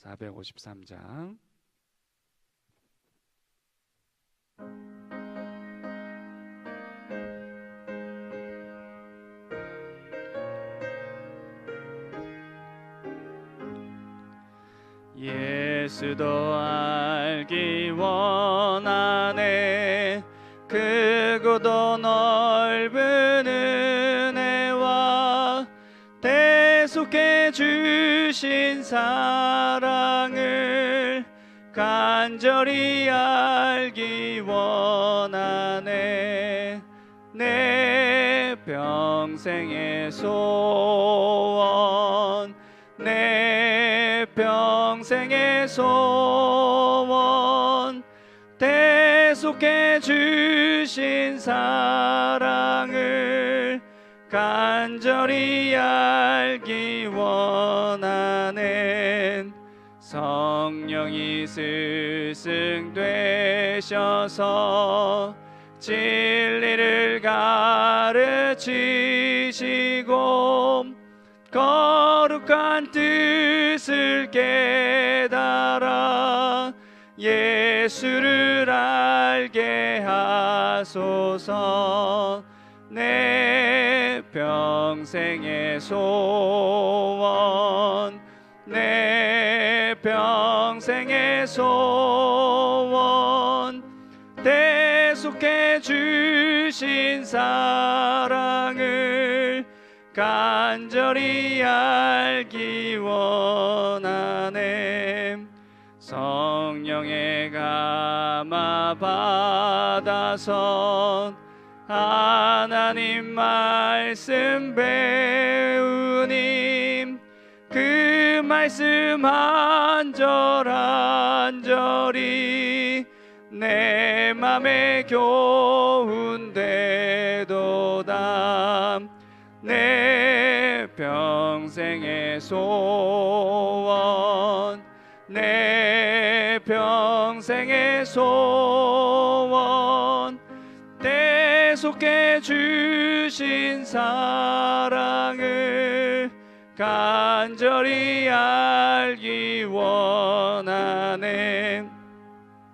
453장. 예수도 알기 원하네. 크고도 넓은 은혜와 대속해 주신 사랑을 간절히 알기 원하네. 내 평생의 소원, 내 평생의 소원, 대속해 주신 사랑을 간절히 알기 원하네. 성령이 스승되셔서 진리를 가르치시고 거룩한 뜻을 깨달아 예수를 알게 하소서. 내 평생의 소원, 내 평생의 소원, 대속해 주신 사랑을 간절히 알기 원하네. 성령의 감화 받아서 하나님 말씀 배우니 그 말씀 한 절 한 절이 내 맘에 교훈되도다. 내 평생의 소원, 내 평생의 소원, 대속해 주신 사랑을 간절히 알기 원하네.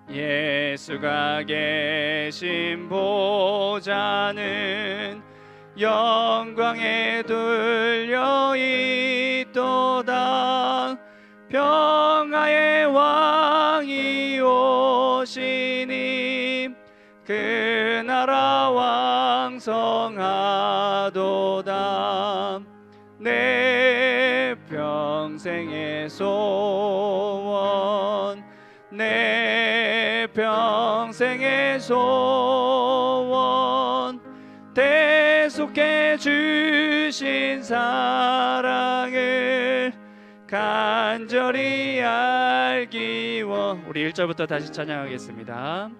예수가 계신 보좌는 영광에 둘려 있도다. 평화의 왕이 오시니 그 나라 왕성하도다. 내 평생의 소원, 내 평생의 소원, 대속해 주신 사랑을 간절히 알기 원. 우리 1절부터 다시 찬양하겠습니다.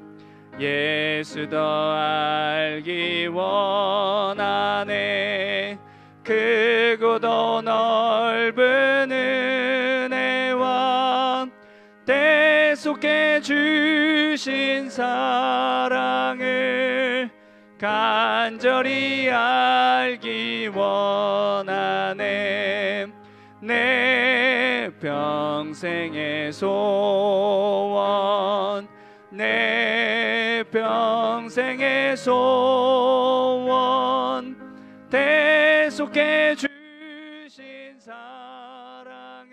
예수도 알기 원하네. 크고도 넓은 은혜와 대속해 주신 사랑을 간절히 알기 원하네. 내 평생의 소원, 내 평생의 소원, 대속해 주신 사랑을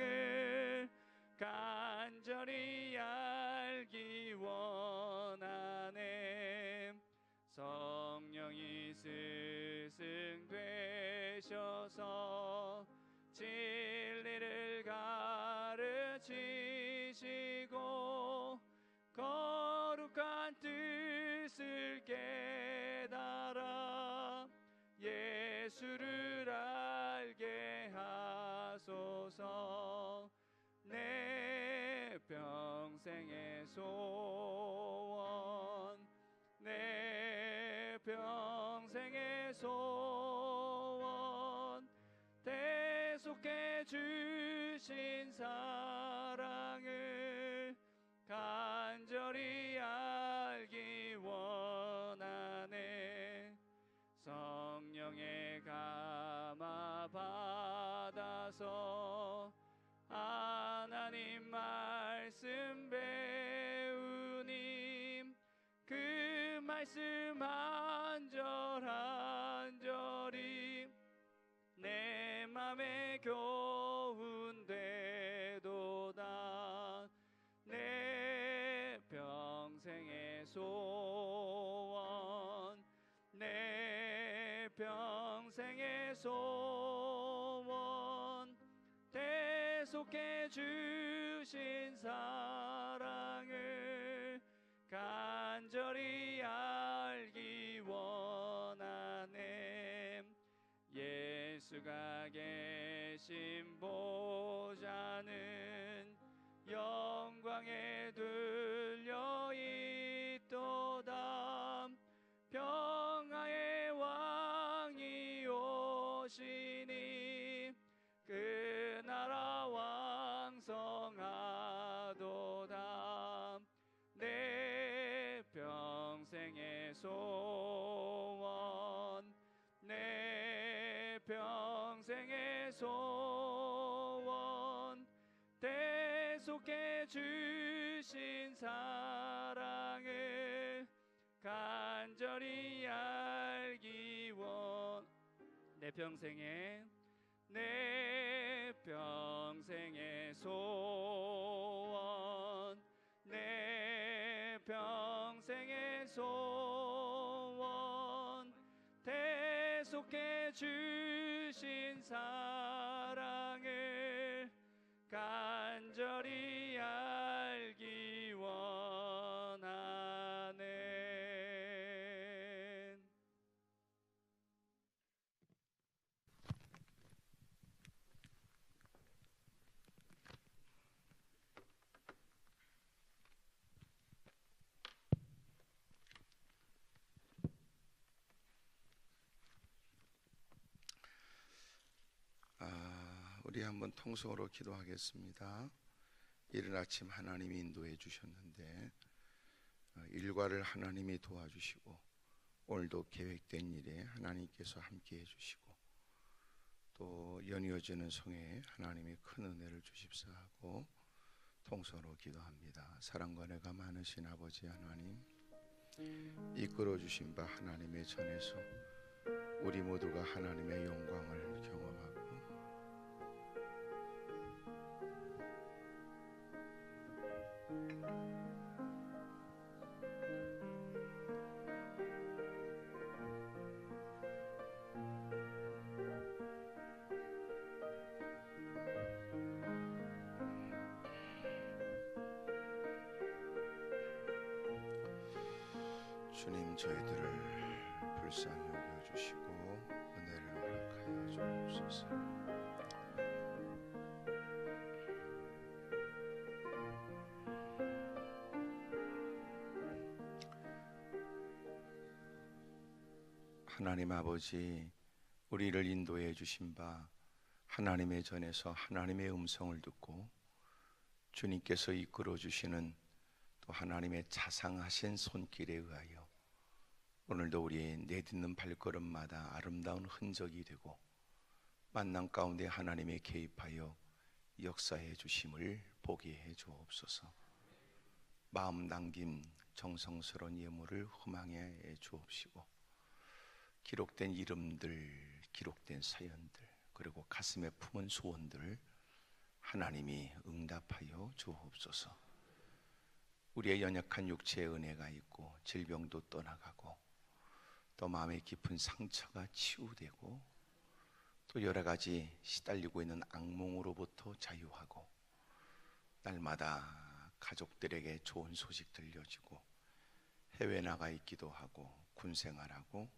간절히 알기 원하네. 성령이 스승되셔서 진리를 가르치시고 거룩한 뜻을 깨달아 예수를 알게 하소서. 내 평생의 소원, 내 평생의 소원, 대속해 주신 사랑을 간절히 알기 원하네. 성령의 감화 받아서 하나님 하나님 말씀 배우님 그 말씀 한 절 한 절이 내 맘에 교훈되도다. 내 평생의 소원 내 평생의 소원 대속해 주신 사랑을 간절히 알기 원하네. 예수가 계신 보좌는 영광에 들려 있도다. 평화의 왕이 오시니 그 나라 왕성하도다. 내 평생의 소원 내 평생의 소원 대속해 주신 사랑을 간절히 알기 원. 내 평생의 소원 내 평생의 소원 대속해 주신 사랑을 간절히 알기 원하네. 우리 한번 통성으로 기도하겠습니다. 이른 아침 하나님이 인도해 주셨는데 일과를 하나님이 도와주시고 오늘도 계획된 일에 하나님께서 함께해 주시고 또 연이어지는 성회에 하나님이 큰 은혜를 주십사 하고 통성으로 기도합니다. 사랑과 은혜가 많으신 아버지 하나님, 이끌어 주신 바 하나님의 전에서 우리 모두가 하나님의 영광을 경험하고 주님 저희들을 불쌍히 여겨주시고 은혜를 허락하여 주옵소서. 하나님 아버지, 우리를 인도해 주신 바 하나님의 전에서 하나님의 음성을 듣고 주님께서 이끌어 주시는 또 하나님의 자상하신 손길에 의하여 오늘도 우리의 내딛는 발걸음마다 아름다운 흔적이 되고 만남 가운데 하나님의 개입하여 역사해 주심을 보게 해 주옵소서. 마음 남김 정성스러운 예물을 흠앙해 주옵시고 기록된 이름들, 기록된 사연들, 그리고 가슴에 품은 소원들 하나님이 응답하여 주옵소서. 우리의 연약한 육체에 은혜가 있고 질병도 떠나가고 또 마음의 깊은 상처가 치유되고 또 여러 가지 시달리고 있는 악몽으로부터 자유하고 날마다 가족들에게 좋은 소식 들려지고 해외 나가 있기도 하고 군생활하고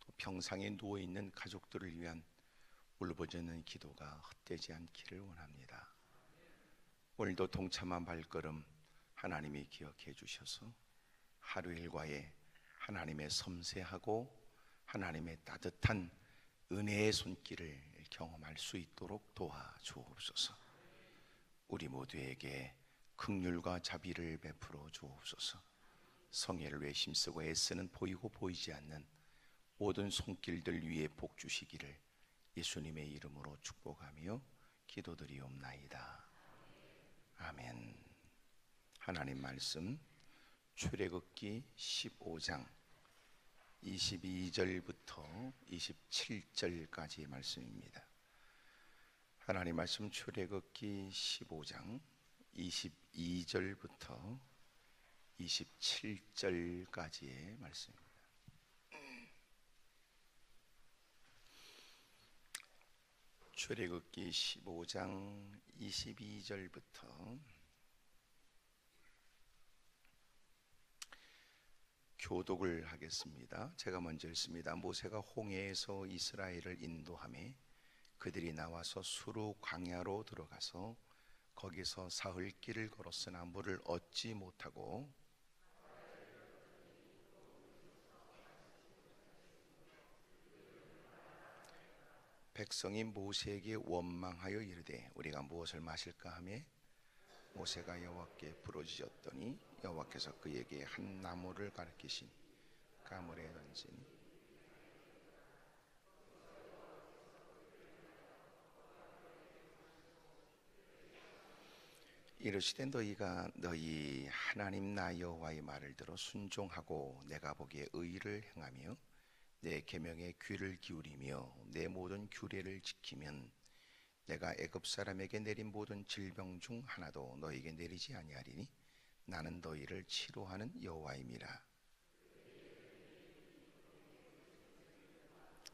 또 병상에 누워있는 가족들을 위한 울부짖는 기도가 헛되지 않기를 원합니다. 오늘도 동참한 발걸음 하나님이 기억해 주셔서 하루 일과에 하나님의 섬세하고 하나님의 따뜻한 은혜의 손길을 경험할 수 있도록 도와주옵소서. 우리 모두에게 긍휼과 자비를 베풀어 주옵소서. 성회를 위해 힘쓰고 애쓰는 보이고 보이지 않는 모든 손길들 위에 복 주시기를 예수님의 이름으로 축복하며 기도드리옵나이다. 아멘. 하나님 말씀 출애굽기 15장 22절부터 27절까지의 말씀입니다. 하나님 말씀 출애굽기 15장 22절부터 27절까지의 말씀입니다. 출애굽기 15장 22절부터 교독을 하겠습니다. 제가 먼저 읽습니다. 모세가 홍해에서 이스라엘을 인도하며 그들이 나와서 수르 광야로 들어가서 거기서 사흘 길을 걸었으나 물을 얻지 못하고 백성이 모세에게 원망하여 이르되 우리가 무엇을 마실까 하며 모세가 여호와께 부르짖었더니 여호와께서 그에게 한 나무를 가리키시니 가물에 던지니 이르시되 너희가 너희 하나님 나 여호와의 말을 들어 순종하고 내가 보기에 의를 행하며 내 계명에 귀를 기울이며 내 모든 규례를 지키면 내가 애굽 사람에게 내린 모든 질병 중 하나도 너희에게 내리지 아니하리니 나는 너희를 치료하는 여호와임이라.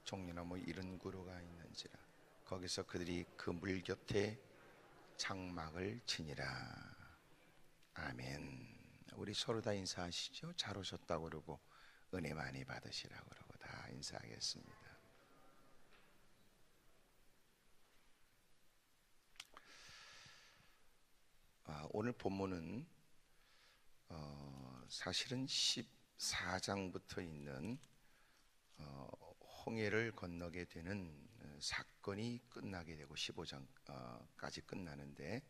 종려나무 이른 구루가 있는지라 거기서 그들이 그 물 곁에 장막을 치니라. 아멘. 우리 서로 다 인사하시죠. 잘 오셨다고 그러고 은혜 많이 받으시라고 그러고 다 인사하겠습니다. 오늘 본문은 사실은 14장부터 있는 홍해를 건너게 되는 사건이 끝나게 되고 15장까지 끝나는데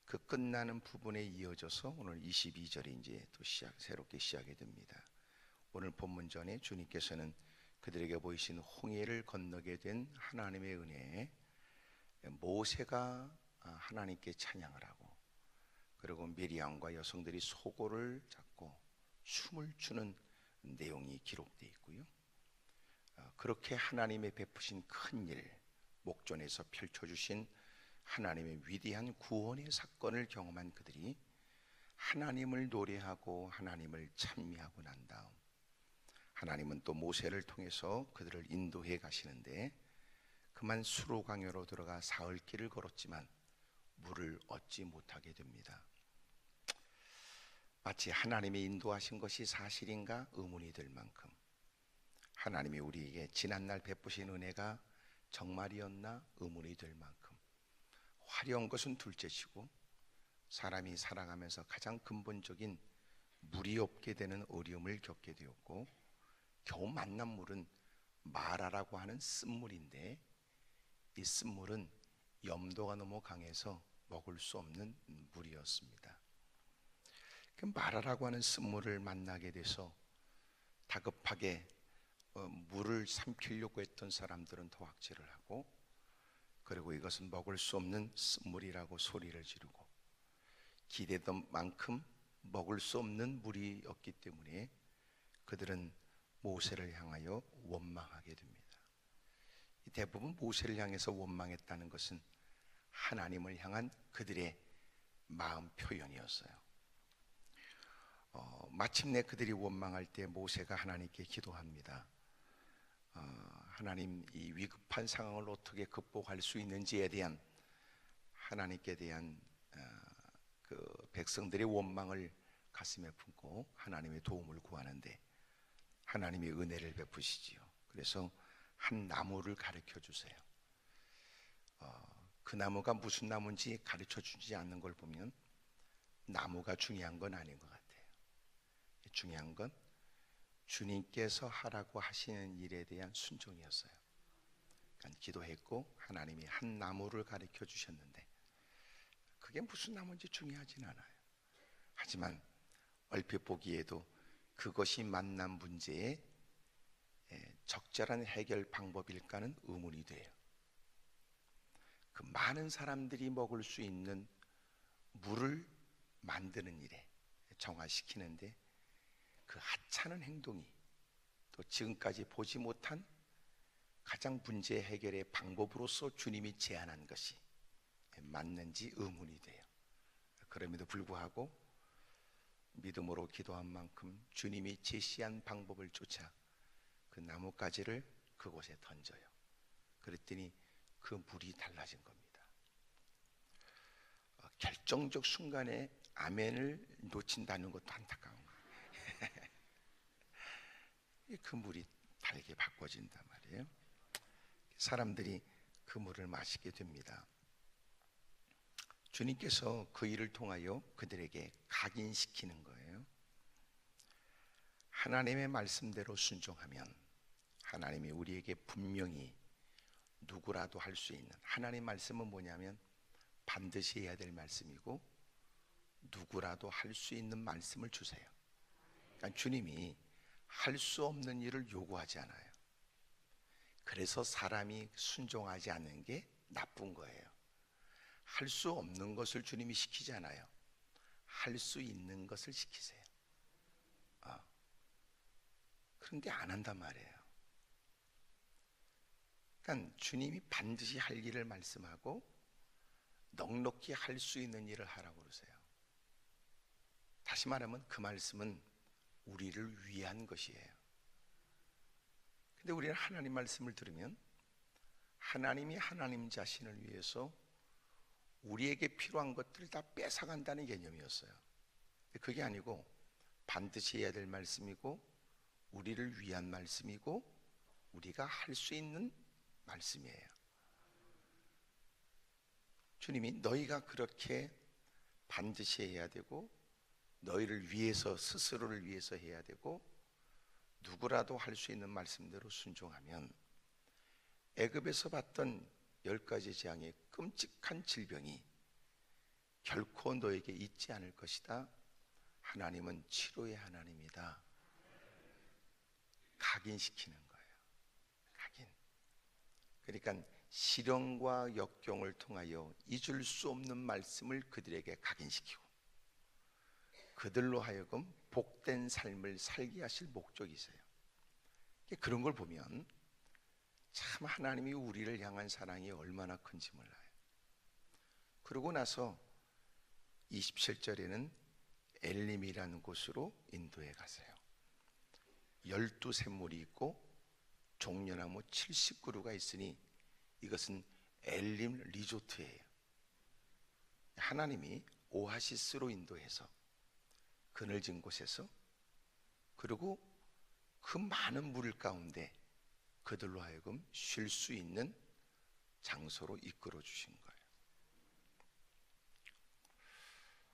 그 끝나는 부분에 이어져서 오늘 22절이 이제 또 새롭게 시작이 됩니다. 오늘 본문 전에 주님께서는 그들에게 보이신 홍해를 건너게 된 하나님의 은혜에 모세가 하나님께 찬양을 하고 그리고 미리암과 여성들이 소고를 잡고 춤을 추는 내용이 기록되어 있고요. 그렇게 하나님의 베푸신 큰 일, 목전에서 펼쳐주신 하나님의 위대한 구원의 사건을 경험한 그들이 하나님을 노래하고 하나님을 찬미하고 난 다음 하나님은 또 모세를 통해서 그들을 인도해 가시는데 그만 수로강요로 들어가 사흘 길을 걸었지만 물을 얻지 못하게 됩니다. 마치 하나님이 인도하신 것이 사실인가 의문이 들 만큼 하나님이 우리에게 지난날 베푸신 은혜가 정말이었나 의문이 들 만큼 화려한 것은 둘째치고 사람이 살아가면서 가장 근본적인 물이 없게 되는 어려움을 겪게 되었고 겨우 만난 물은 마라라고 하는 쓴물인데 이 쓴물은 염도가 너무 강해서 먹을 수 없는 물이었습니다. 그 마라라고 하는 쓴물을 만나게 돼서 다급하게 물을 삼키려고 했던 사람들은 토악질을 하고 그리고 이것은 먹을 수 없는 쓴물이라고 소리를 지르고 기대던 만큼 먹을 수 없는 물이었기 때문에 그들은 모세를 향하여 원망하게 됩니다. 대부분 모세를 향해서 원망했다는 것은 하나님을 향한 그들의 마음 표현이었어요. 마침내 그들이 원망할 때 모세가 하나님께 기도합니다. 하나님, 이 위급한 상황을 어떻게 극복할 수 있는지에 대한 하나님께 대한 그 백성들의 원망을 가슴에 품고 하나님의 도움을 구하는데 하나님이 은혜를 베푸시지요. 그래서 한 나무를 가르쳐 주세요. 그 나무가 무슨 나무인지 가르쳐 주지 않는 걸 보면 나무가 중요한 건 아닌 것 같아요. 중요한 건 주님께서 하라고 하시는 일에 대한 순종이었어요. 그러니까 기도했고 하나님이 한 나무를 가르쳐 주셨는데 그게 무슨 나무인지 중요하진 않아요. 하지만 얼핏 보기에도 그것이 만난 문제의 적절한 해결 방법일까는 의문이 돼요. 그 많은 사람들이 먹을 수 있는 물을 만드는 일에 정화시키는데 그 하찮은 행동이 또 지금까지 보지 못한 가장 문제 해결의 방법으로서 주님이 제안한 것이 맞는지 의문이 돼요. 그럼에도 불구하고 믿음으로 기도한 만큼 주님이 제시한 방법을 쫓아 그 나뭇가지를 그곳에 던져요. 그랬더니 그 물이 달라진 겁니다. 결정적 순간에 아멘을 놓친다는 것도 안타까운 거예요. 그 물이 달게 바꿔진단 말이에요. 사람들이 그 물을 마시게 됩니다. 주님께서 그 일을 통하여 그들에게 각인시키는 거예요. 하나님의 말씀대로 순종하면 하나님이 우리에게 분명히 누구라도 할 수 있는, 하나님 말씀은 뭐냐면 반드시 해야 될 말씀이고 누구라도 할 수 있는 말씀을 주세요. 그러니까 주님이 할 수 없는 일을 요구하지 않아요. 그래서 사람이 순종하지 않는 게 나쁜 거예요. 할 수 없는 것을 주님이 시키지 않아요. 할 수 있는 것을 시키세요. 그런데 안 한단 말이에요. 그러니까 주님이 반드시 할 일을 말씀하고 넉넉히 할 수 있는 일을 하라고 그러세요. 다시 말하면 그 말씀은 우리를 위한 것이에요. 근데 우리는 하나님 말씀을 들으면 하나님이 하나님 자신을 위해서 우리에게 필요한 것들을 다 뺏어간다는 개념이었어요. 그게 아니고 반드시 해야 될 말씀이고 우리를 위한 말씀이고 우리가 할 수 있는 말씀이에요. 주님이 너희가 그렇게 반드시 해야 되고 너희를 위해서 스스로를 위해서 해야 되고 누구라도 할 수 있는 말씀대로 순종하면 애굽에서 봤던 10가지 재앙의 끔찍한 질병이 결코 너에게 있지 않을 것이다. 하나님은 치료의 하나님이다. 각인시키는 거예요. 각인. 그러니까 시련과 역경을 통하여 잊을 수 없는 말씀을 그들에게 각인시키고 그들로 하여금 복된 삶을 살게 하실 목적이세요. 그런 걸 보면 참 하나님이 우리를 향한 사랑이 얼마나 큰지 몰라요. 그러고 나서 27절에는 엘림이라는 곳으로 인도해 가세요. 12샘물이 있고 종려나무 70그루가 있으니 이것은 엘림 리조트예요. 하나님이 오아시스로 인도해서 그늘진 곳에서 그리고 그 많은 물 가운데 그들로 하여금 쉴 수 있는 장소로 이끌어 주신 거예요.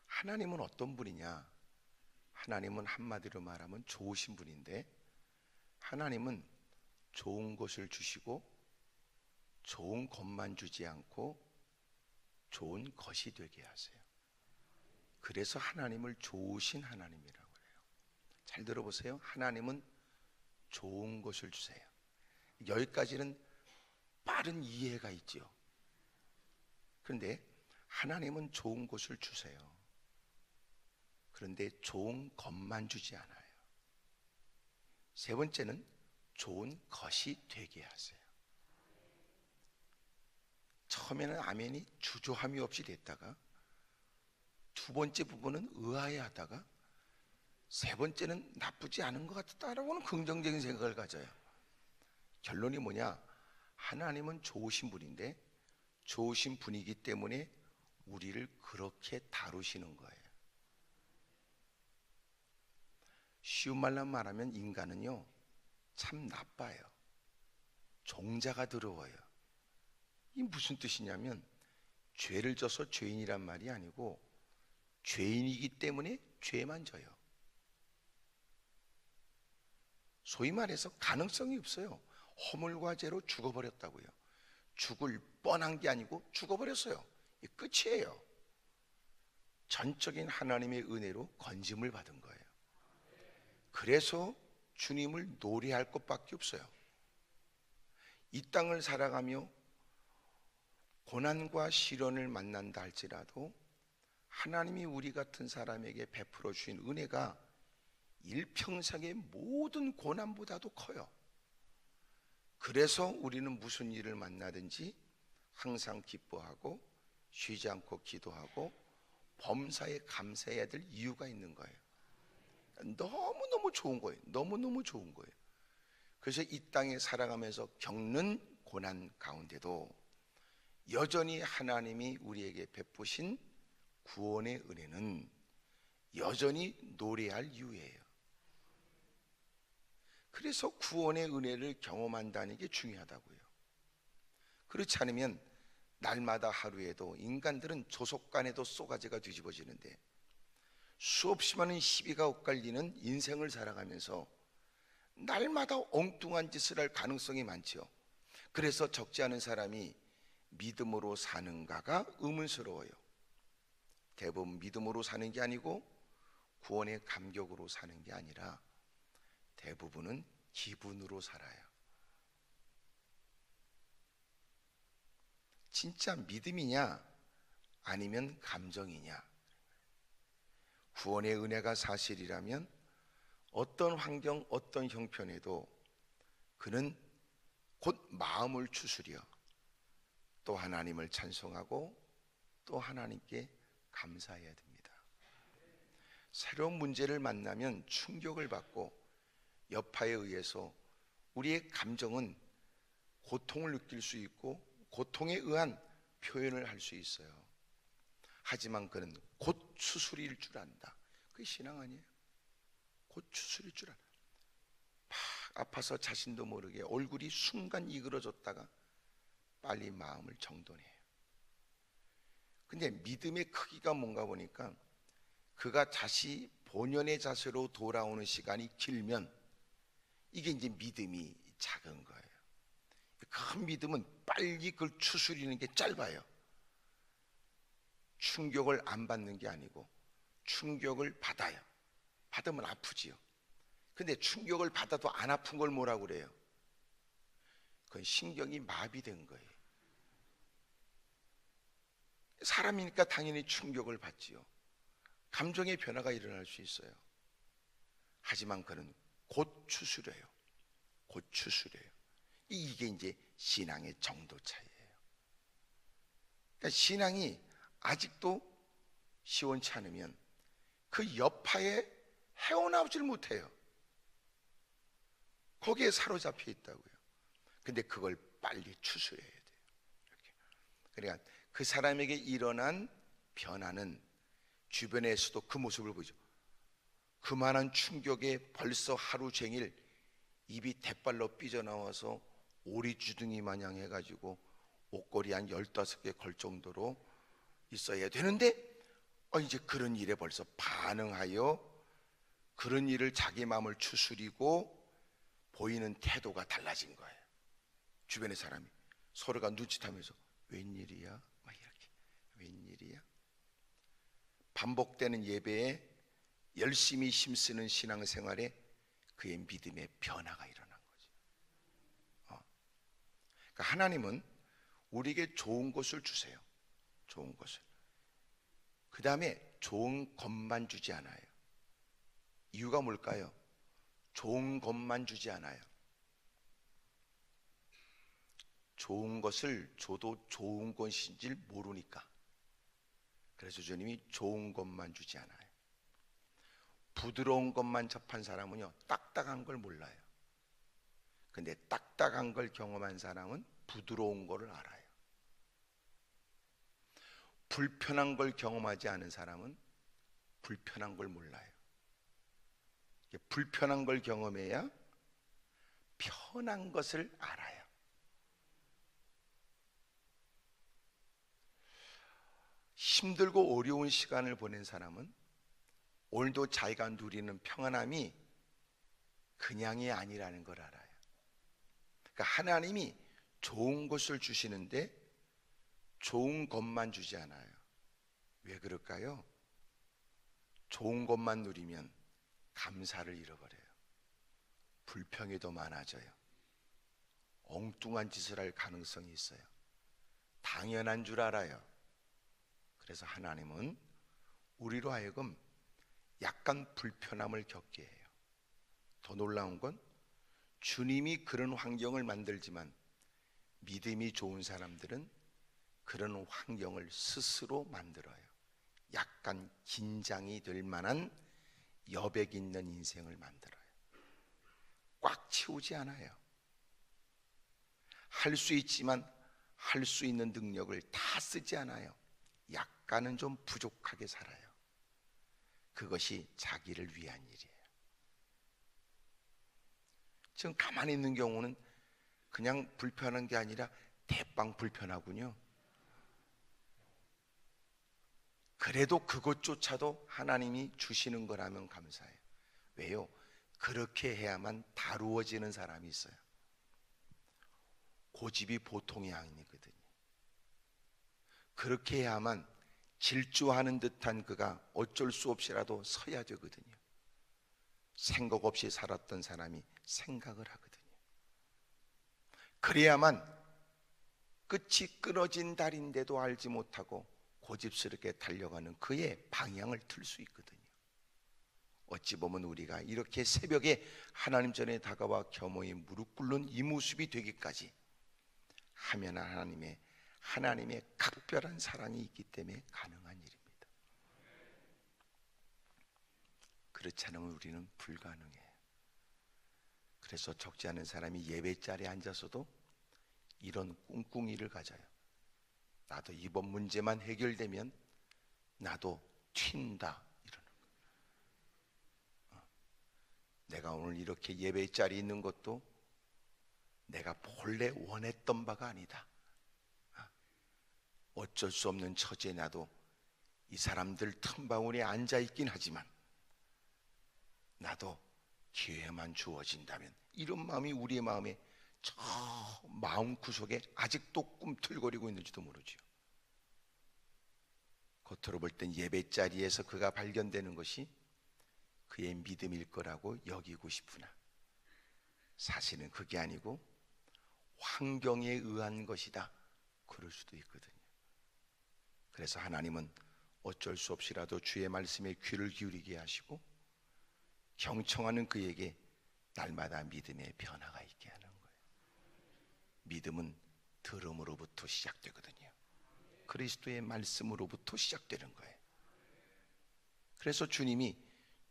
하나님은 어떤 분이냐? 하나님은 한마디로 말하면 좋으신 분인데 하나님은 좋은 것을 주시고 좋은 것만 주지 않고 좋은 것이 되게 하세요. 그래서 하나님을 좋으신 하나님이라고 해요. 잘 들어보세요. 하나님은 좋은 것을 주세요. 여기까지는 빠른 이해가 있죠. 그런데 하나님은 좋은 것을 주세요. 그런데 좋은 것만 주지 않아요. 세 번째는 좋은 것이 되게 하세요. 처음에는 아멘이 주저함이 없이 됐다가 두 번째 부분은 의아해하다가 세 번째는 나쁘지 않은 것 같다라고는 긍정적인 생각을 가져요. 결론이 뭐냐? 하나님은 좋으신 분인데 좋으신 분이기 때문에 우리를 그렇게 다루시는 거예요. 쉬운 말로 말하면 인간은요 참 나빠요. 종자가 더러워요. 이 무슨 뜻이냐면 죄를 져서 죄인이란 말이 아니고 죄인이기 때문에 죄만 져요. 소위 말해서 가능성이 없어요. 허물과 죄로 죽어버렸다고요. 죽을 뻔한 게 아니고 죽어버렸어요. 이 끝이에요. 전적인 하나님의 은혜로 건짐을 받은 거예요. 그래서 주님을 노래할 것밖에 없어요. 이 땅을 살아가며 고난과 시련을 만난다 할지라도 하나님이 우리 같은 사람에게 베풀어 주신 은혜가 일평생의 모든 고난보다도 커요. 그래서 우리는 무슨 일을 만나든지 항상 기뻐하고 쉬지 않고 기도하고 범사에 감사해야 될 이유가 있는 거예요. 너무너무 좋은 거예요. 너무너무 좋은 거예요. 그래서 이 땅에 살아가면서 겪는 고난 가운데도 여전히 하나님이 우리에게 베푸신 구원의 은혜는 여전히 노래할 이유예요. 그래서 구원의 은혜를 경험한다는 게 중요하다고요. 그렇지 않으면 날마다 하루에도 인간들은 조속간에도 쏘가지가 뒤집어지는데 수없이 많은 시비가 엇갈리는 인생을 살아가면서 날마다 엉뚱한 짓을 할 가능성이 많죠. 그래서 적지 않은 사람이 믿음으로 사는가가 의문스러워요. 대부분 믿음으로 사는 게 아니고 구원의 감격으로 사는 게 아니라 대부분은 기분으로 살아요. 진짜 믿음이냐 아니면 감정이냐. 구원의 은혜가 사실이라면 어떤 환경 어떤 형편에도 그는 곧 마음을 추스려 또 하나님을 찬송하고 또 하나님께 감사해야 됩니다. 새로운 문제를 만나면 충격을 받고 여파에 의해서 우리의 감정은 고통을 느낄 수 있고 고통에 의한 표현을 할 수 있어요. 하지만 그는 곧 추스릴 줄 안다. 그게 신앙 아니에요? 곧 추스릴 줄 안다. 막 아파서 자신도 모르게 얼굴이 순간 이그러졌다가 빨리 마음을 정돈해요. 근데 믿음의 크기가 뭔가 보니까 그가 다시 본연의 자세로 돌아오는 시간이 길면 이게 이제 믿음이 작은 거예요. 큰 믿음은 빨리 그걸 추스리는 게 짧아요. 충격을 안 받는 게 아니고 충격을 받아요. 받으면 아프지요. 근데 충격을 받아도 안 아픈 걸 뭐라고 그래요? 그건 신경이 마비된 거예요. 사람이니까 당연히 충격을 받지요. 감정의 변화가 일어날 수 있어요. 하지만 그는 곧 추스려요. 곧 추스려요. 이게 이제 신앙의 정도 차이예요. 그러니까 신앙이 아직도 시원치 않으면 그 여파에 헤어나오질 못해요. 거기에 사로잡혀 있다고요. 근데 그걸 빨리 추스려야 돼요. 이렇게. 그러니까 그 사람에게 일어난 변화는 주변에서도 그 모습을 보죠. 그만한 충격에 벌써 하루 종일 입이 대빨로 삐져나와서 오리주둥이 마냥 해가지고 옷걸이 한 15개 걸 정도로 있어야 되는데 이제 그런 일에 벌써 반응하여 그런 일을 자기 마음을 추스리고 보이는 태도가 달라진 거예요. 주변의 사람이 서로가 눈짓하면서 웬일이야? 막 이렇게 웬일이야? 반복되는 예배에 열심히 힘쓰는 신앙생활에 그의 믿음의 변화가 일어난 거죠. 그러니까 하나님은 우리에게 좋은 것을 주세요. 좋은 것을. 그 다음에 좋은 것만 주지 않아요. 이유가 뭘까요? 좋은 것만 주지 않아요. 좋은 것을 줘도 좋은 것인지 모르니까. 그래서 주님이 좋은 것만 주지 않아요. 부드러운 것만 접한 사람은요, 딱딱한 걸 몰라요. 근데 딱딱한 걸 경험한 사람은 부드러운 거를 알아요. 불편한 걸 경험하지 않은 사람은 불편한 걸 몰라요. 불편한 걸 경험해야 편한 것을 알아요. 힘들고 어려운 시간을 보낸 사람은 오늘도 자기가 누리는 평안함이 그냥이 아니라는 걸 알아요. 그러니까 하나님이 좋은 것을 주시는데 좋은 것만 주지 않아요. 왜 그럴까요? 좋은 것만 누리면 감사를 잃어버려요. 불평이 더 많아져요. 엉뚱한 짓을 할 가능성이 있어요. 당연한 줄 알아요. 그래서 하나님은 우리로 하여금 약간 불편함을 겪게 해요. 더 놀라운 건 주님이 그런 환경을 만들지만 믿음이 좋은 사람들은 그런 환경을 스스로 만들어요. 약간 긴장이 될 만한 여백 있는 인생을 만들어요. 꽉 채우지 않아요. 할 수 있지만 할 수 있는 능력을 다 쓰지 않아요. 약간은 좀 부족하게 살아요. 그것이 자기를 위한 일이에요. 지금 가만히 있는 경우는 그냥 불편한 게 아니라 대빵 불편하군요. 그래도 그것조차도 하나님이 주시는 거라면 감사해요. 왜요? 그렇게 해야만 다루어지는 사람이 있어요. 고집이 보통이 아니거든요. 그렇게 해야만 질주하는 듯한 그가 어쩔 수 없이라도 서야 되거든요. 생각 없이 살았던 사람이 생각을 하거든요. 그래야만 끝이 끊어진 달인데도 알지 못하고 고집스럽게 달려가는 그의 방향을 틀 수 있거든요. 어찌 보면 우리가 이렇게 새벽에 하나님 전에 다가와 겸허히 무릎 꿇는 이 모습이 되기까지 하면 하나님의 각별한 사랑이 있기 때문에 가능한 일입니다. 그렇지 않으면 우리는 불가능해요. 그래서 적지 않은 사람이 예배 자리에 앉아서도 이런 꿍꿍이를 가져요. 나도 이번 문제만 해결되면 나도 튄다 이러는 거예요. 내가 오늘 이렇게 예배 자리에 있는 것도 내가 본래 원했던 바가 아니다. 어쩔 수 없는 처지에 나도 이 사람들 틈바구니에 앉아있긴 하지만 나도 기회만 주어진다면, 이런 마음이 우리의 마음에 저 마음구석에 아직도 꿈틀거리고 있는지도 모르지요. 겉으로 볼 땐 예배 자리에서 그가 발견되는 것이 그의 믿음일 거라고 여기고 싶으나 사실은 그게 아니고 환경에 의한 것이다, 그럴 수도 있거든요. 그래서 하나님은 어쩔 수 없이라도 주의 말씀에 귀를 기울이게 하시고 경청하는 그에게 날마다 믿음의 변화가 있게 하는 거예요. 믿음은 들음으로부터 시작되거든요. 그리스도의 말씀으로부터 시작되는 거예요. 그래서 주님이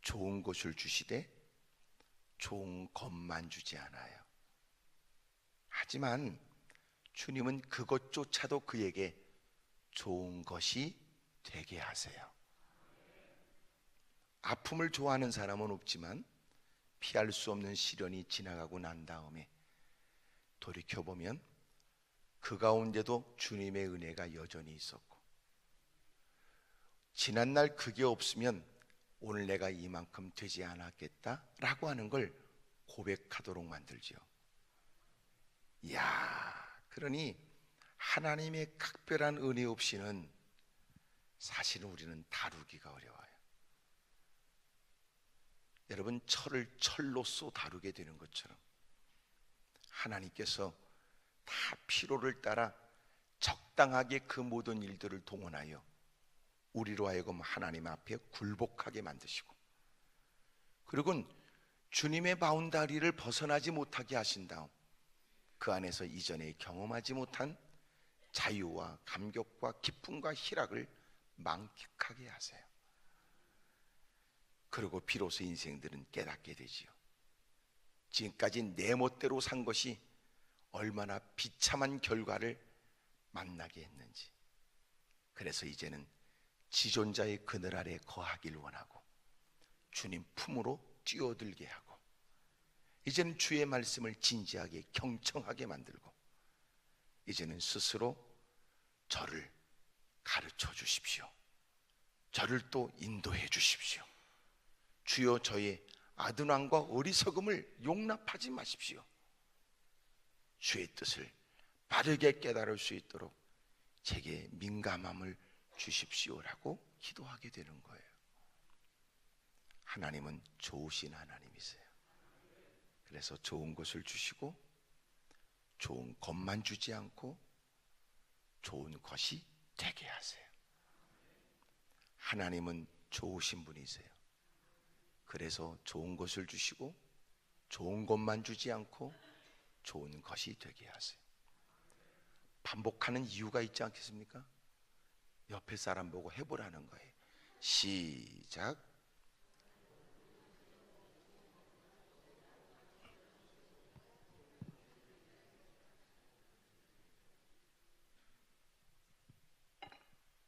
좋은 것을 주시되 좋은 것만 주지 않아요. 하지만 주님은 그것조차도 그에게 좋은 것이 되게 하세요. 아픔을 좋아하는 사람은 없지만 피할 수 없는 시련이 지나가고 난 다음에 돌이켜보면 그 가운데도 주님의 은혜가 여전히 있었고, 지난날 그게 없으면 오늘 내가 이만큼 되지 않았겠다라고 하는 걸 고백하도록 만들죠. 이야, 그러니 하나님의 각별한 은혜 없이는 사실은 우리는 다루기가 어려워요. 여러분, 철을 철로써 다루게 되는 것처럼 하나님께서 다 필요를 따라 적당하게 그 모든 일들을 동원하여 우리로 하여금 하나님 앞에 굴복하게 만드시고, 그리고 주님의 바운다리를 벗어나지 못하게 하신 다음 그 안에서 이전에 경험하지 못한 자유와 감격과 기쁨과 희락을 만끽하게 하세요. 그리고 비로소 인생들은 깨닫게 되지요. 지금까지 내 멋대로 산 것이 얼마나 비참한 결과를 만나게 했는지. 그래서 이제는 지존자의 그늘 아래 거하길 원하고 주님 품으로 뛰어들게 하고, 이제는 주의 말씀을 진지하게 경청하게 만들고, 이제는 스스로 저를 가르쳐 주십시오. 저를 또 인도해 주십시오. 주여, 저의 아둔함과 어리석음을 용납하지 마십시오. 주의 뜻을 바르게 깨달을 수 있도록 제게 민감함을 주십시오라고 기도하게 되는 거예요. 하나님은 좋으신 하나님이세요. 그래서 좋은 것을 주시고 좋은 것만 주지 않고 좋은 것이 되게 하세요. 하나님은 좋으신 분이세요. 그래서 좋은 것을 주시고 좋은 것만 주지 않고 좋은 것이 되게 하세요. 반복하는 이유가 있지 않겠습니까? 옆에 사람 보고 해보라는 거예요. 시작.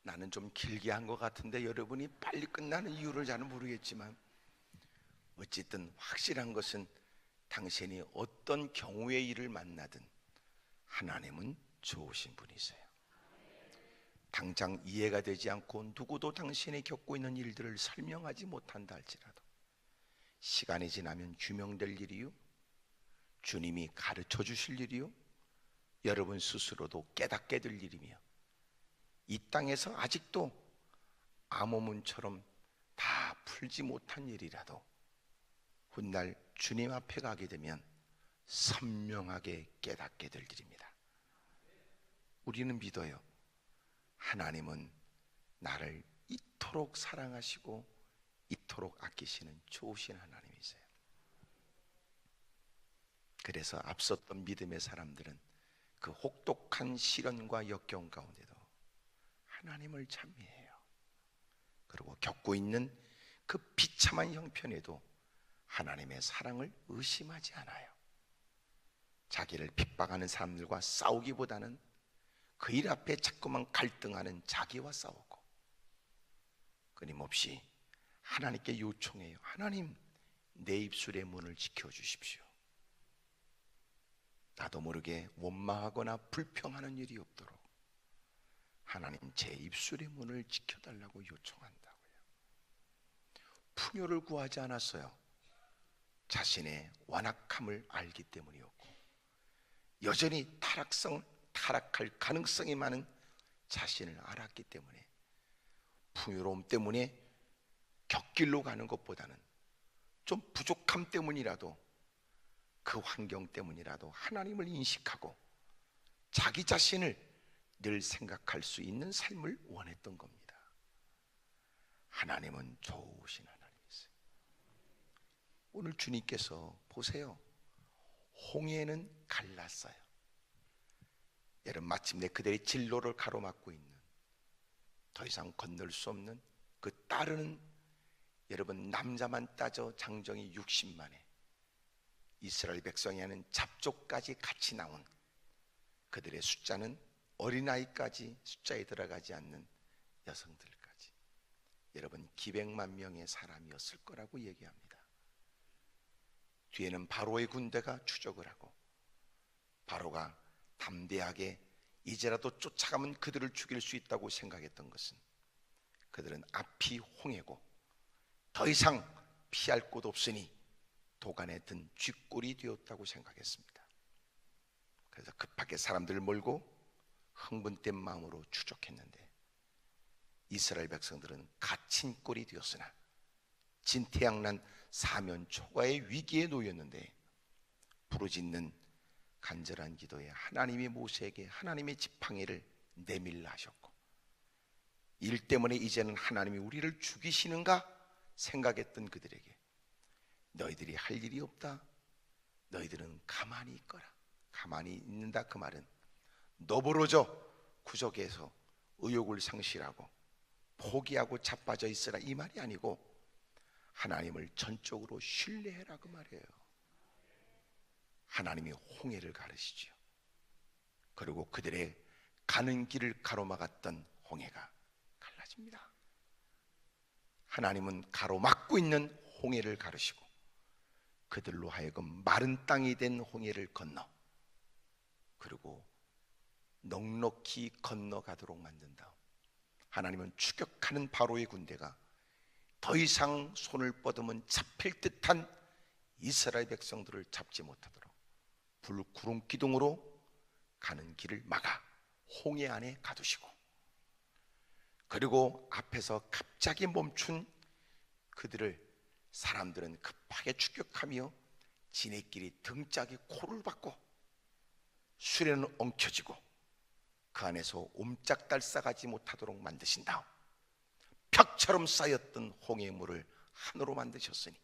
나는 좀 길게 한 것 같은데 여러분이 빨리 끝나는 이유를 잘 모르겠지만 어쨌든 확실한 것은 당신이 어떤 경우의 일을 만나든 하나님은 좋으신 분이세요. 당장 이해가 되지 않고 누구도 당신이 겪고 있는 일들을 설명하지 못한다 할지라도 시간이 지나면 규명될 일이요, 주님이 가르쳐 주실 일이요, 여러분 스스로도 깨닫게 될 일이며 이 땅에서 아직도 암호문처럼 다 풀지 못한 일이라도 훗날 주님 앞에 가게 되면 선명하게 깨닫게 될 일입니다. 우리는 믿어요. 하나님은 나를 이토록 사랑하시고 이토록 아끼시는 좋으신 하나님이세요. 그래서 앞섰던 믿음의 사람들은 그 혹독한 시련과 역경 가운데도 하나님을 찬미해요. 그리고 겪고 있는 그 비참한 형편에도 하나님의 사랑을 의심하지 않아요. 자기를 핍박하는 사람들과 싸우기보다는 그 일 앞에 자꾸만 갈등하는 자기와 싸우고 끊임없이 하나님께 요청해요. 하나님, 내 입술의 문을 지켜주십시오. 나도 모르게 원망하거나 불평하는 일이 없도록 하나님, 제 입술의 문을 지켜달라고 요청한다고요. 풍요를 구하지 않았어요. 자신의 완악함을 알기 때문이었고 여전히 타락할 가능성이 많은 자신을 알았기 때문에 풍요로움 때문에 곁길로 가는 것보다는 좀 부족함 때문이라도 그 환경 때문이라도 하나님을 인식하고 자기 자신을 늘 생각할 수 있는 삶을 원했던 겁니다. 하나님은 좋으신 하나님이세요. 오늘 주님께서 보세요. 홍해는 갈랐어요. 여러분, 마침내 그들의 진로를 가로막고 있는 더 이상 건널 수 없는 그 따르는 여러분 남자만 따져 장정이 60만에 이스라엘 백성이 하는 잡족까지 같이 나온 그들의 숫자는 어린아이까지 숫자에 들어가지 않는 여성들까지 여러분 기백만 명의 사람이었을 거라고 얘기합니다. 뒤에는 바로의 군대가 추적을 하고 바로가 담대하게 이제라도 쫓아가면 그들을 죽일 수 있다고 생각했던 것은 그들은 앞이 홍해고 더 이상 피할 곳 없으니 도간에 든 쥐꼬리 되었다고 생각했습니다. 그래서 급하게 사람들을 몰고 흥분된 마음으로 추적했는데 이스라엘 백성들은 갇힌 꼴이 되었으나 진태양난 사면 초과의 위기에 놓였는데 부르짖는 간절한 기도에 하나님이 모세에게 하나님의 지팡이를 내밀라 하셨고 일 때문에 이제는 하나님이 우리를 죽이시는가 생각했던 그들에게 너희들이 할 일이 없다. 너희들은 가만히 있거라. 가만히 있는다 그 말은 너부러져 구적에서 의욕을 상실하고 포기하고 자빠져 있으라 이 말이 아니고 하나님을 전적으로 신뢰해라 그 말이에요. 하나님이 홍해를 가르시죠. 그리고 그들의 가는 길을 가로막았던 홍해가 갈라집니다. 하나님은 가로막고 있는 홍해를 가르시고 그들로 하여금 마른 땅이 된 홍해를 건너 그리고 넉넉히 건너가도록 만든 다음 하나님은 추격하는 바로의 군대가 더 이상 손을 뻗으면 잡힐 듯한 이스라엘 백성들을 잡지 못하도록 불구름 기둥으로 가는 길을 막아 홍해 안에 가두시고 그리고 앞에서 갑자기 멈춘 그들을 사람들은 급하게 추격하며 지네끼리 등짝에 코를 박고 수레는 엉켜지고 그 안에서 옴짝달싹하지 못하도록 만드신 다음 벽처럼 쌓였던 홍해물을 하늘로 만드셨으니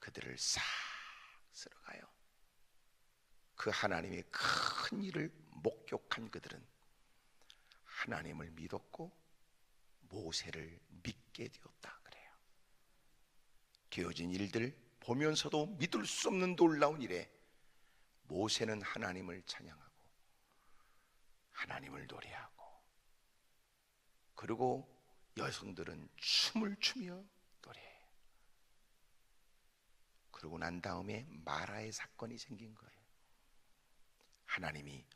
그들을 싹 쓸어가요. 그 하나님의 큰 일을 목격한 그들은 하나님을 믿었고 모세를 믿게 되었다 그래요. 되어진 일들 보면서도 믿을 수 없는 놀라운 일에 모세는 하나님을 찬양하고 하나님을 노래하고, 그리고 여성들은 춤을 추며 노래해요. 그러고 난 다음에 마라의 사건이 생긴 거예요. 하나님이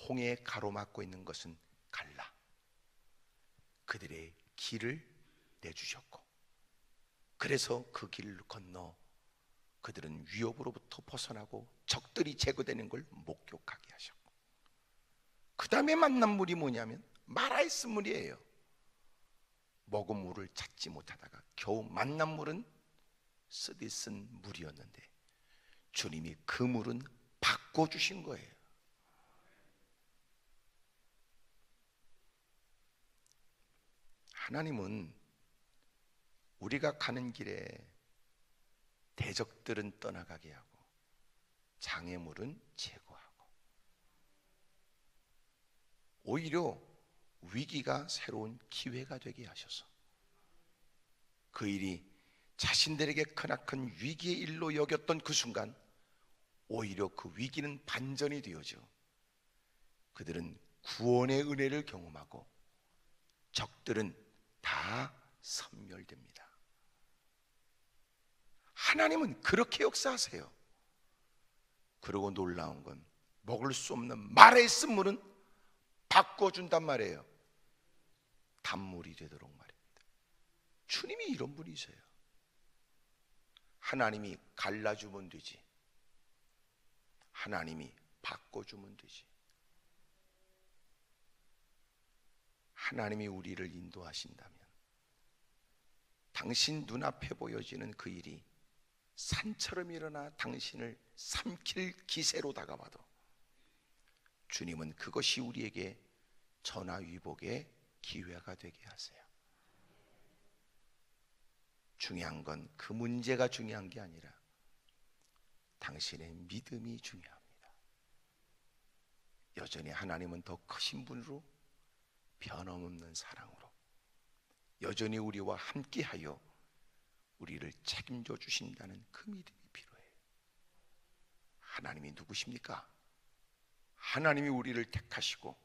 홍해 가로막고 있는 것은 갈라 그들의 길을 내주셨고, 그래서 그 길을 건너 그들은 위협으로부터 벗어나고 적들이 제거되는 걸 목격하게 하셨고, 그 다음에 만난 물이 뭐냐면 마라의 쓴물이에요. 먹을 물을 찾지 못하다가 겨우 만난 물은 쓰디쓴 물이었는데 주님이 그 물은 바꿔주신 거예요. 하나님은 우리가 가는 길에 대적들은 떠나가게 하고 장애물은 제거하고, 오히려 위기가 새로운 기회가 되게 하셔서 그 일이 자신들에게 크나큰 위기의 일로 여겼던 그 순간 오히려 그 위기는 반전이 되어져 그들은 구원의 은혜를 경험하고 적들은 다 섬멸됩니다. 하나님은 그렇게 역사하세요. 그리고 놀라운 건 먹을 수 없는 마라의 쓴물은 바꿔준단 말이에요. 단물이 되도록 말입니다. 주님이 이런 분이세요. 하나님이 갈라주면 되지, 하나님이 바꿔주면 되지. 하나님이 우리를 인도하신다면 당신 눈앞에 보여지는 그 일이 산처럼 일어나 당신을 삼킬 기세로 다가와도 주님은 그것이 우리에게 전화위복의 기회가 되게 하세요. 중요한 건 그 문제가 중요한 게 아니라 당신의 믿음이 중요합니다. 여전히 하나님은 더 크신 분으로 변함없는 사랑으로 여전히 우리와 함께하여 우리를 책임져 주신다는 그 믿음이 필요해요. 하나님이 누구십니까? 하나님이 우리를 택하시고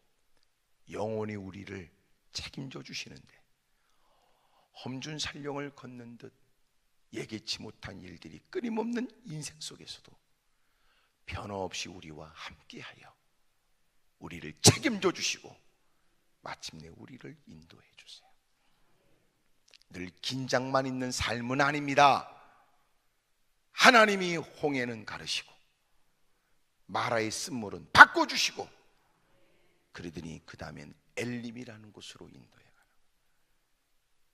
영원히 우리를 책임져 주시는데 험준살령을 걷는 듯 예기치 못한 일들이 끊임없는 인생 속에서도 변함없이 우리와 함께하여 우리를 책임져 주시고 마침내 우리를 인도해 주세요. 늘 긴장만 있는 삶은 아닙니다. 하나님이 홍해는 가르시고 마라의 쓴물은 바꿔주시고, 그러더니 그 다음엔 엘림이라는 곳으로 인도해 가는,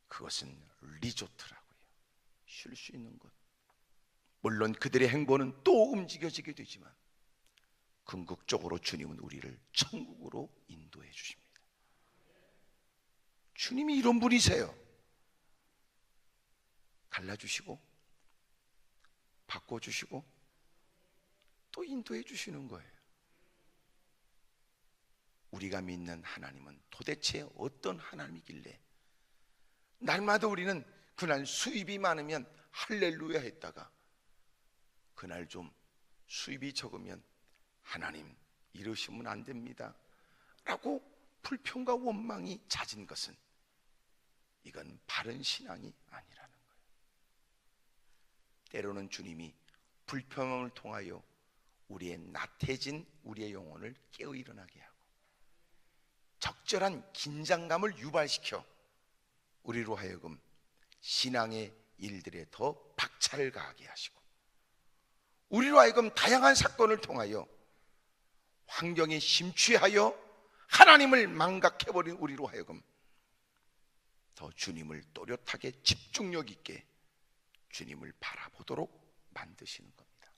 그것은 리조트라고요. 쉴 수 있는 곳. 물론 그들의 행보는 또 움직여지게 되지만 궁극적으로 주님은 우리를 천국으로 인도해 주십니다. 주님이 이런 분이세요. 갈라주시고 바꿔주시고 또 인도해 주시는 거예요. 우리가 믿는 하나님은 도대체 어떤 하나님이길래 날마다 우리는 그날 수입이 많으면 할렐루야 했다가 그날 좀 수입이 적으면 하나님 이러시면 안 됩니다 라고 불평과 원망이 잦은 것은 이건 바른 신앙이 아니라는 거예요. 때로는 주님이 불평을 통하여 우리의 나태해진 우리의 영혼을 깨어 일어나게 하고 적절한 긴장감을 유발시켜 우리로 하여금 신앙의 일들에 더 박차를 가하게 하시고 우리로 하여금 다양한 사건을 통하여 환경에 심취하여 하나님을 망각해버린 우리로 하여금 더 주님을 또렷하게 집중력 있게 주님을 바라보도록 만드시는 겁니다.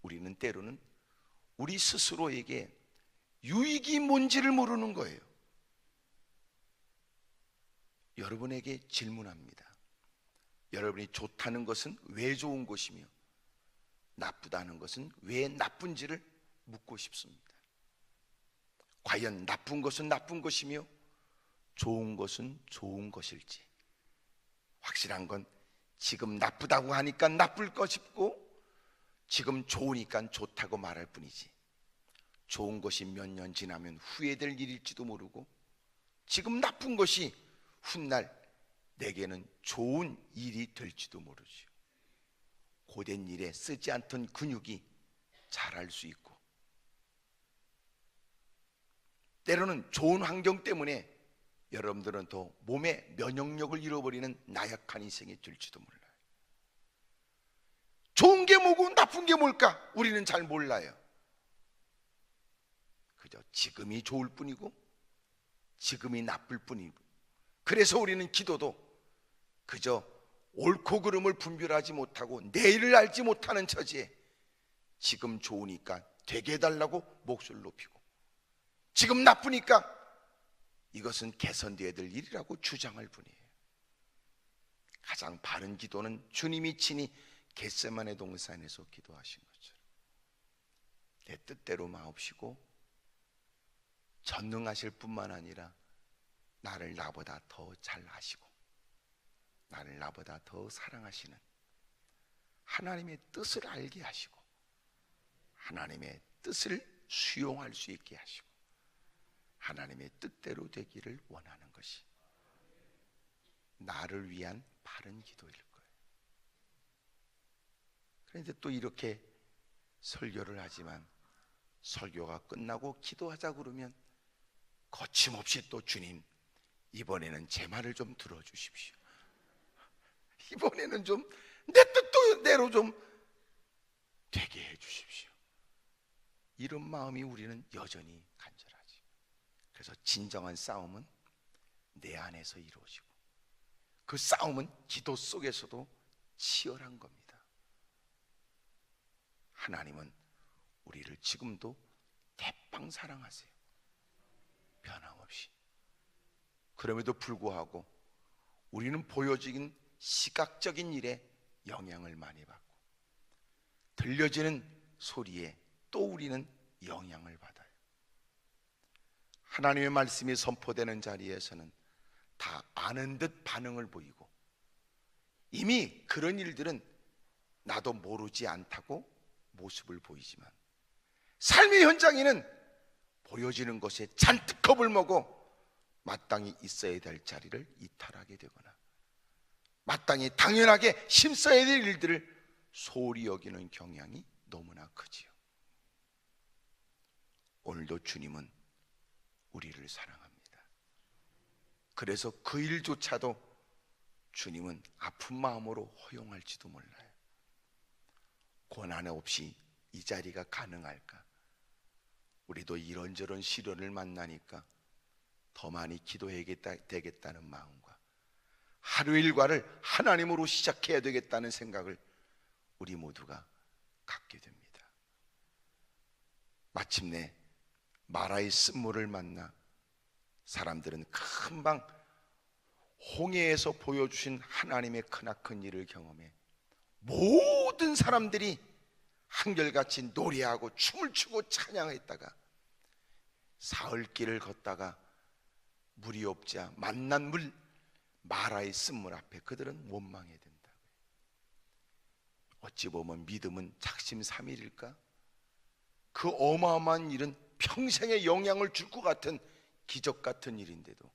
우리는 때로는 우리 스스로에게 유익이 뭔지를 모르는 거예요. 여러분에게 질문합니다. 여러분이 좋다는 것은 왜 좋은 것이며 나쁘다는 것은 왜 나쁜지를 묻고 싶습니다. 과연 나쁜 것은 나쁜 것이며 좋은 것은 좋은 것일지. 확실한 건 지금 나쁘다고 하니까 나쁠 것 싶고 지금 좋으니까 좋다고 말할 뿐이지, 좋은 것이 몇 년 지나면 후회될 일일지도 모르고 지금 나쁜 것이 훗날 내게는 좋은 일이 될지도 모르죠. 고된 일에 쓰지 않던 근육이 자랄 수 있고, 때로는 좋은 환경 때문에 여러분들은 더 몸의 면역력을 잃어버리는 나약한 인생이 될지도 몰라요. 좋은 게 뭐고 나쁜 게 뭘까 우리는 잘 몰라요. 그저 지금이 좋을 뿐이고 지금이 나쁠 뿐이고, 그래서 우리는 기도도 그저 옳고 그름을 분별하지 못하고 내일을 알지 못하는 처지에 지금 좋으니까 되게 해달라고 목소리를 높이고, 지금 나쁘니까 이것은 개선되어야 될 일이라고 주장할 뿐이에요. 가장 바른 기도는 주님이 친히 겟세마네 동산에서 기도하신 것처럼 내 뜻대로 마옵시고 전능하실 뿐만 아니라 나를 나보다 더 잘 아시고 나를 나보다 더 사랑하시는 하나님의 뜻을 알게 하시고 하나님의 뜻을 수용할 수 있게 하시고 하나님의 뜻대로 되기를 원하는 것이 나를 위한 바른 기도일 거예요. 그런데 또 이렇게 설교를 하지만 설교가 끝나고 기도하자 그러면 거침없이 또 주님, 이번에는 제 말을 좀 들어주십시오. 이번에는 좀 내 뜻대로 좀 되게 해주십시오. 이런 마음이 우리는 여전히 간절하지. 그래서 진정한 싸움은 내 안에서 이루어지고 그 싸움은 기도 속에서도 치열한 겁니다. 하나님은 우리를 지금도 대빵 사랑하세요. 변함없이. 그럼에도 불구하고 우리는 보여지긴 시각적인 일에 영향을 많이 받고 들려지는 소리에 또 우리는 영향을 받아요. 하나님의 말씀이 선포되는 자리에서는 다 아는 듯 반응을 보이고 이미 그런 일들은 나도 모르지 않다고 모습을 보이지만 삶의 현장에는 보여지는 것에 잔뜩 겁을 먹어 마땅히 있어야 될 자리를 이탈하게 되거나 마땅히 당연하게 힘써야 될 일들을 소홀히 여기는 경향이 너무나 크지요. 오늘도 주님은 우리를 사랑합니다. 그래서 그 일조차도 주님은 아픈 마음으로 허용할지도 몰라요. 고난 없이 이 자리가 가능할까? 우리도 이런저런 시련을 만나니까 더 많이 기도해야겠다 되겠다는 마음과 하루 일과를 하나님으로 시작해야 되겠다는 생각을 우리 모두가 갖게 됩니다. 마침내 마라의 쓴물을 만나 사람들은 금방 홍해에서 보여주신 하나님의 크나큰 일을 경험해 모든 사람들이 한결같이 노래하고 춤을 추고 찬양했다가 사흘길을 걷다가 물이 없자 만난 물 마라의 쓴물 앞에 그들은 원망해 된다고요. 어찌 보면 믿음은 작심삼일일까? 그 어마어마한 일은 평생에 영향을 줄 것 같은 기적 같은 일인데도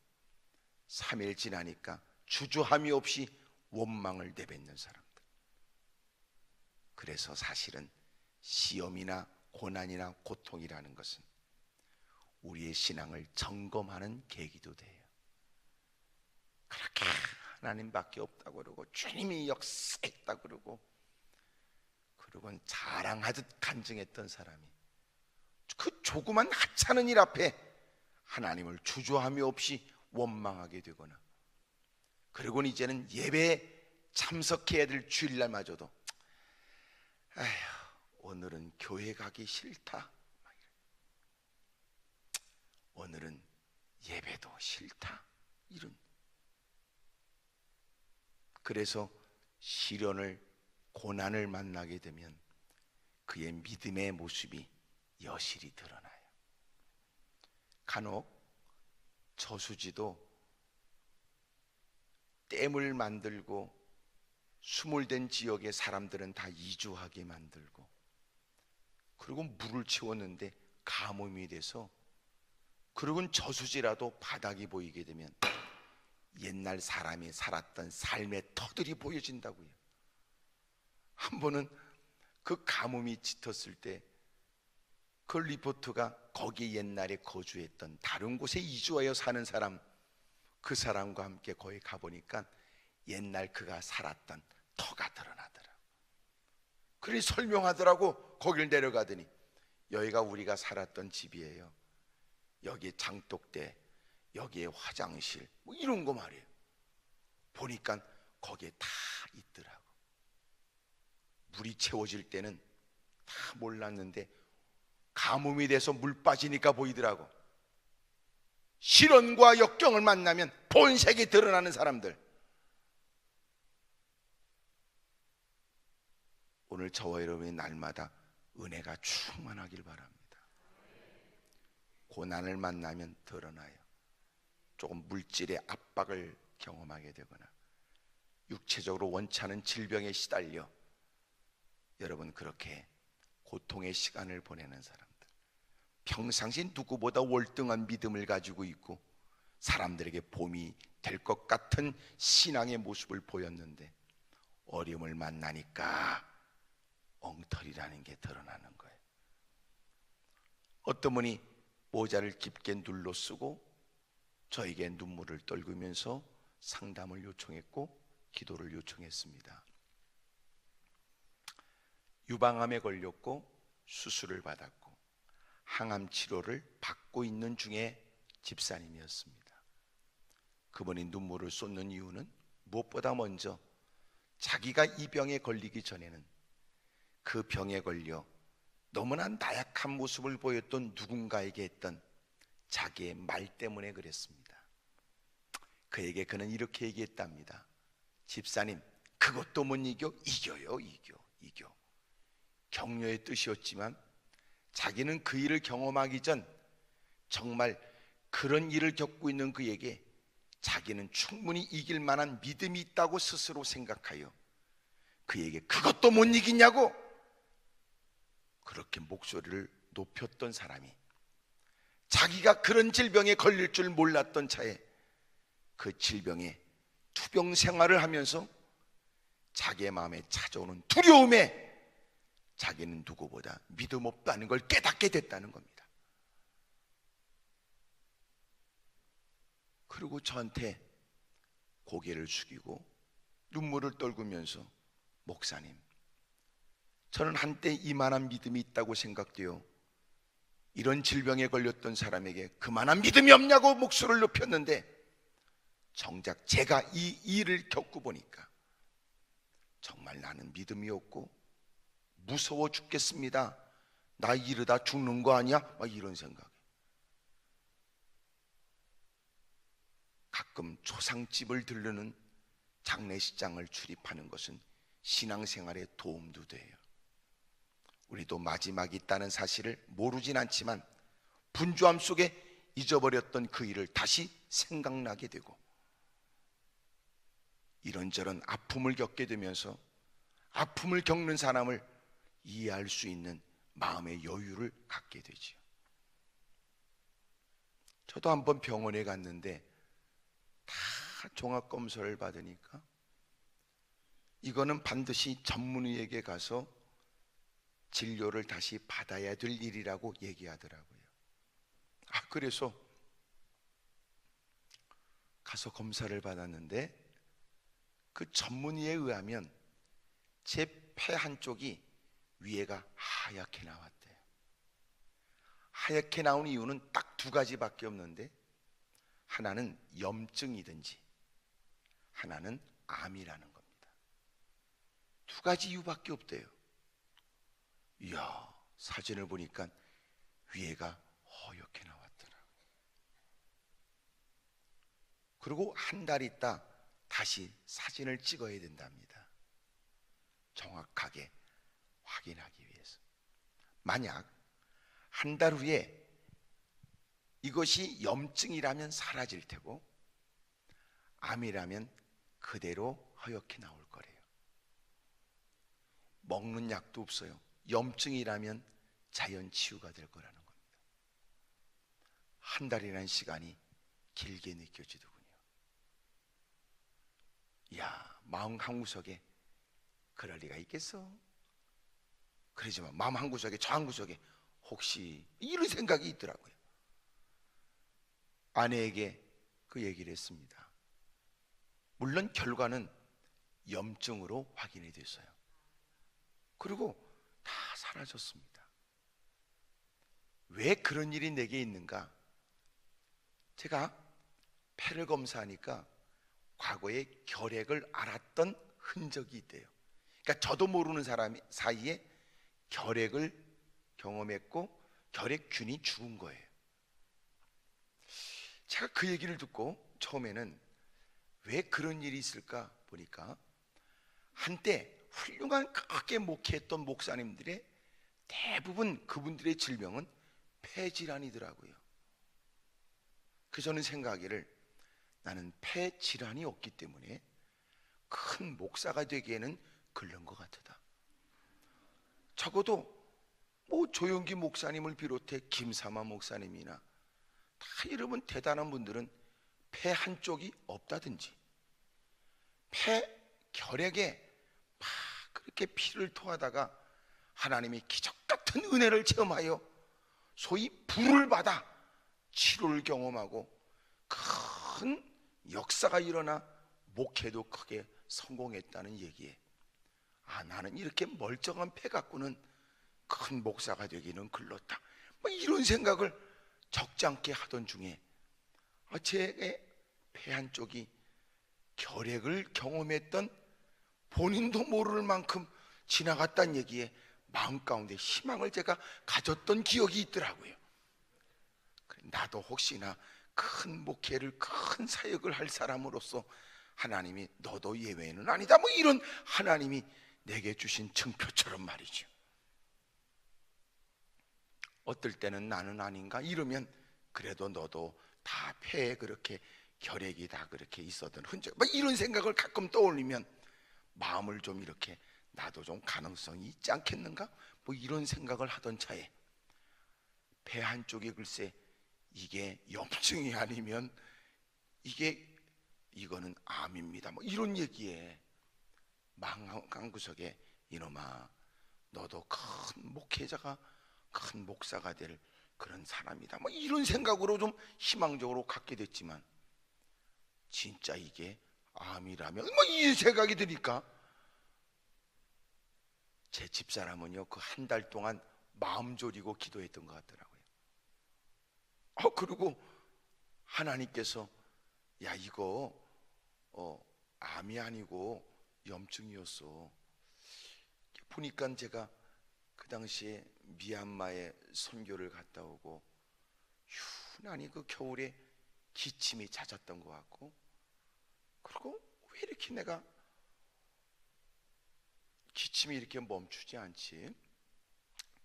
3일 지나니까 주저함이 없이 원망을 내뱉는 사람들. 그래서 사실은 시험이나 고난이나 고통이라는 것은 우리의 신앙을 점검하는 계기도 돼요. 그렇게 하나님밖에 없다고 그러고 주님이 역사했다고 그러고 그러곤 자랑하듯 간증했던 사람이 그 조그만 하찮은 일 앞에 하나님을 주저함이 없이 원망하게 되거나 그리고는 이제는 예배에 참석해야 될 주일날마저도 아휴 오늘은 교회 가기 싫다, 오늘은 예배도 싫다, 이런 그래서 시련을, 고난을 만나게 되면 그의 믿음의 모습이 여실히 드러나요. 간혹 저수지도 댐을 만들고 수몰된 지역의 사람들은 다 이주하게 만들고, 그리고 물을 채웠는데 가뭄이 돼서, 그리고 저수지라도 바닥이 보이게 되면 옛날 사람이 살았던 삶의 터들이 보여진다고요. 한 번은 그 가뭄이 짙었을 때 그 리포트가 거기 옛날에 거주했던 다른 곳에 이주하여 사는 사람, 그 사람과 함께 거기 가보니까 옛날 그가 살았던 터가 드러나더라. 그리 설명하더라고. 거길 내려가더니 여기가 우리가 살았던 집이에요. 여기에 장독대, 여기에 화장실, 뭐 이런 거 말이에요. 보니까 거기에 다 있더라고. 물이 채워질 때는 다 몰랐는데 가뭄이 돼서 물 빠지니까 보이더라고. 시련과 역경을 만나면 본색이 드러나는 사람들. 오늘 저와 여러분의 날마다 은혜가 충만하길 바랍니다. 고난을 만나면 드러나요. 조금 물질의 압박을 경험하게 되거나 육체적으로 원치 않은 질병에 시달려 여러분 그렇게 고통의 시간을 보내는 사람들, 평상시 누구보다 월등한 믿음을 가지고 있고 사람들에게 봄이 될 것 같은 신앙의 모습을 보였는데 어려움을 만나니까 엉터리라는 게 드러나는 거예요. 어떤 분이 모자를 깊게 눌러 쓰고 저에게 눈물을 떨구면서 상담을 요청했고 기도를 요청했습니다. 유방암에 걸렸고 수술을 받았고 항암 치료를 받고 있는 중에 집사님이었습니다. 그분이 눈물을 쏟는 이유는 무엇보다 먼저 자기가 이 병에 걸리기 전에는 그 병에 걸려 너무나 나약한 모습을 보였던 누군가에게 했던 자기의 말 때문에 그랬습니다. 그에게 그는 이렇게 얘기했답니다. 집사님, 그것도 못 이겨? 이겨요, 이겨. 격려의 뜻이었지만 자기는 그 일을 경험하기 전 정말 그런 일을 겪고 있는 그에게 자기는 충분히 이길 만한 믿음이 있다고 스스로 생각하여 그에게 그것도 못 이기냐고 그렇게 목소리를 높였던 사람이 자기가 그런 질병에 걸릴 줄 몰랐던 차에 그 질병에 투병 생활을 하면서 자기의 마음에 찾아오는 두려움에 자기는 누구보다 믿음 없다는 걸 깨닫게 됐다는 겁니다. 그리고 저한테 고개를 숙이고 눈물을 떨구면서 목사님, 저는 한때 이만한 믿음이 있다고 생각되어 이런 질병에 걸렸던 사람에게 그만한 믿음이 없냐고 목소리를 높였는데 정작 제가 이 일을 겪고 보니까 정말 나는 믿음이 없고 무서워 죽겠습니다. 나 이러다 죽는 거 아니야? 막 이런 생각. 가끔 초상집을 들르는 장례식장을 출입하는 것은 신앙생활에 도움도 돼요. 우리도 마지막이 있다는 사실을 모르진 않지만 분주함 속에 잊어버렸던 그 일을 다시 생각나게 되고 이런저런 아픔을 겪게 되면서 아픔을 겪는 사람을 이해할 수 있는 마음의 여유를 갖게 되지요. 저도 한번 병원에 갔는데 다 종합검사를 받으니까 이거는 반드시 전문의에게 가서 진료를 다시 받아야 될 일이라고 얘기하더라고요. 그래서 가서 검사를 받았는데 그 전문의에 의하면 제 폐 한쪽이 위에가 하얗게 나왔대요. 하얗게 나온 이유는 딱 두 가지밖에 없는데 하나는 염증이든지 하나는 암이라는 겁니다. 두 가지 이유밖에 없대요. 이야, 사진을 보니까 위에가 허옇게 나왔더라. 그리고 한 달 있다 다시 사진을 찍어야 된답니다. 정확하게 확인하기 위해서. 만약 한 달 후에 이것이 염증이라면 사라질 테고 암이라면 그대로 허옇게 나올 거래요. 먹는 약도 없어요. 염증이라면 자연 치유가 될 거라는 겁니다. 한 달이라는 시간이 길게 느껴지더군요. 이야, 마음 한구석에 그럴 리가 있겠어? 그러지만 마음 한구석에, 저 한구석에 혹시 이런 생각이 있더라고요. 아내에게 그 얘기를 했습니다. 물론 결과는 염증으로 확인이 됐어요. 그리고 다 사라졌습니다. 왜 그런 일이 내게 있는가? 제가 폐를 검사하니까 과거에 결핵을 앓았던 흔적이 있대요. 그러니까 저도 모르는 사람 사이에 결핵을 경험했고 결핵균이 죽은 거예요. 제가 그 얘기를 듣고 처음에는 왜 그런 일이 있을까 보니까 한때 훌륭한 크게 목회했던 목사님들의 대부분 그분들의 질병은 폐질환이더라고요. 그래서 저는 생각하기를 나는 폐질환이 없기 때문에 큰 목사가 되기에는 글른 것 같다. 적어도 뭐 조용기 목사님을 비롯해 김삼아 목사님이나 다 이러면 대단한 분들은 폐 한쪽이 없다든지 폐 결핵에 막 그렇게 피를 토하다가 하나님이 기적 같은 은혜를 체험하여 소위 불을 받아 치료를 경험하고 큰 역사가 일어나 목회도 크게 성공했다는 얘기에 나는 이렇게 멀쩡한 폐 갖고는 큰 목사가 되기는 글렀다, 뭐 이런 생각을 적잖게 하던 중에 제 폐 한쪽이 결핵을 경험했던 본인도 모를 만큼 지나갔다는 얘기에 마음 가운데 희망을 제가 가졌던 기억이 있더라고요. 나도 혹시나 큰 목회를, 큰 사역을 할 사람으로서 하나님이 너도 예외는 아니다, 뭐 이런 하나님이 내게 주신 증표처럼 말이죠. 어떨 때는 나는 아닌가 이러면 그래도 너도 다 폐에 그렇게 결핵이 다 그렇게 있었던 흔적, 뭐 이런 생각을 가끔 떠올리면 마음을 좀 이렇게 나도 좀 가능성이 있지 않겠는가, 뭐 이런 생각을 하던 차에 폐 한쪽에 글쎄 이게 염증이 아니면 이거는 암입니다, 뭐 이런 얘기에 마음 한구석에 이놈아 너도 큰 목회자가, 큰 목사가 될 그런 사람이다, 뭐 이런 생각으로 좀 희망적으로 갖게 됐지만 진짜 이게 암이라면 뭐 이 생각이 드니까 제 집사람은요 그 한 달 동안 마음 졸이고 기도했던 것 같더라고요. 그리고 하나님께서 야 이거 암이 아니고 염증이었어. 보니까 제가 그 당시에 미얀마에 선교를 갔다 오고 유난히 그 겨울에 기침이 잦았던 것 같고, 그리고 왜 이렇게 내가 기침이 이렇게 멈추지 않지?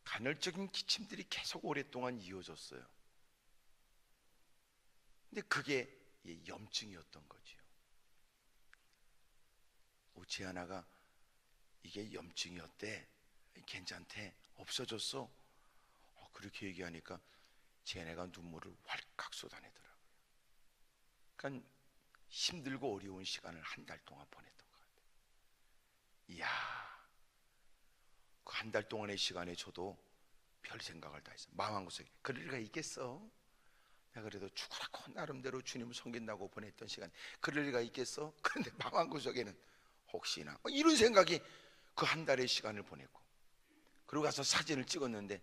간헐적인 기침들이 계속 오랫동안 이어졌어요. 근데 그게 염증이었던 거지요. 지아나가 이게 염증이었대, 괜찮대, 없어졌어. 그렇게 얘기하니까 지아나가 눈물을 왈칵 쏟아내더라고요. 그러니까 힘들고 어려운 시간을 한 달 동안 보냈던 것 같아요. 이야, 그 한 달 동안의 시간에 저도 별 생각을 다 했어요. 마음 한구석에 그럴 리가 있겠어? 내가 그래도 죽으라고 나름대로 주님을 섬긴다고 보냈던 시간 그럴 리가 있겠어? 그런데 마음 한구석에는 혹시나 뭐 이런 생각이 그 한 달의 시간을 보냈고, 그러고 가서 사진을 찍었는데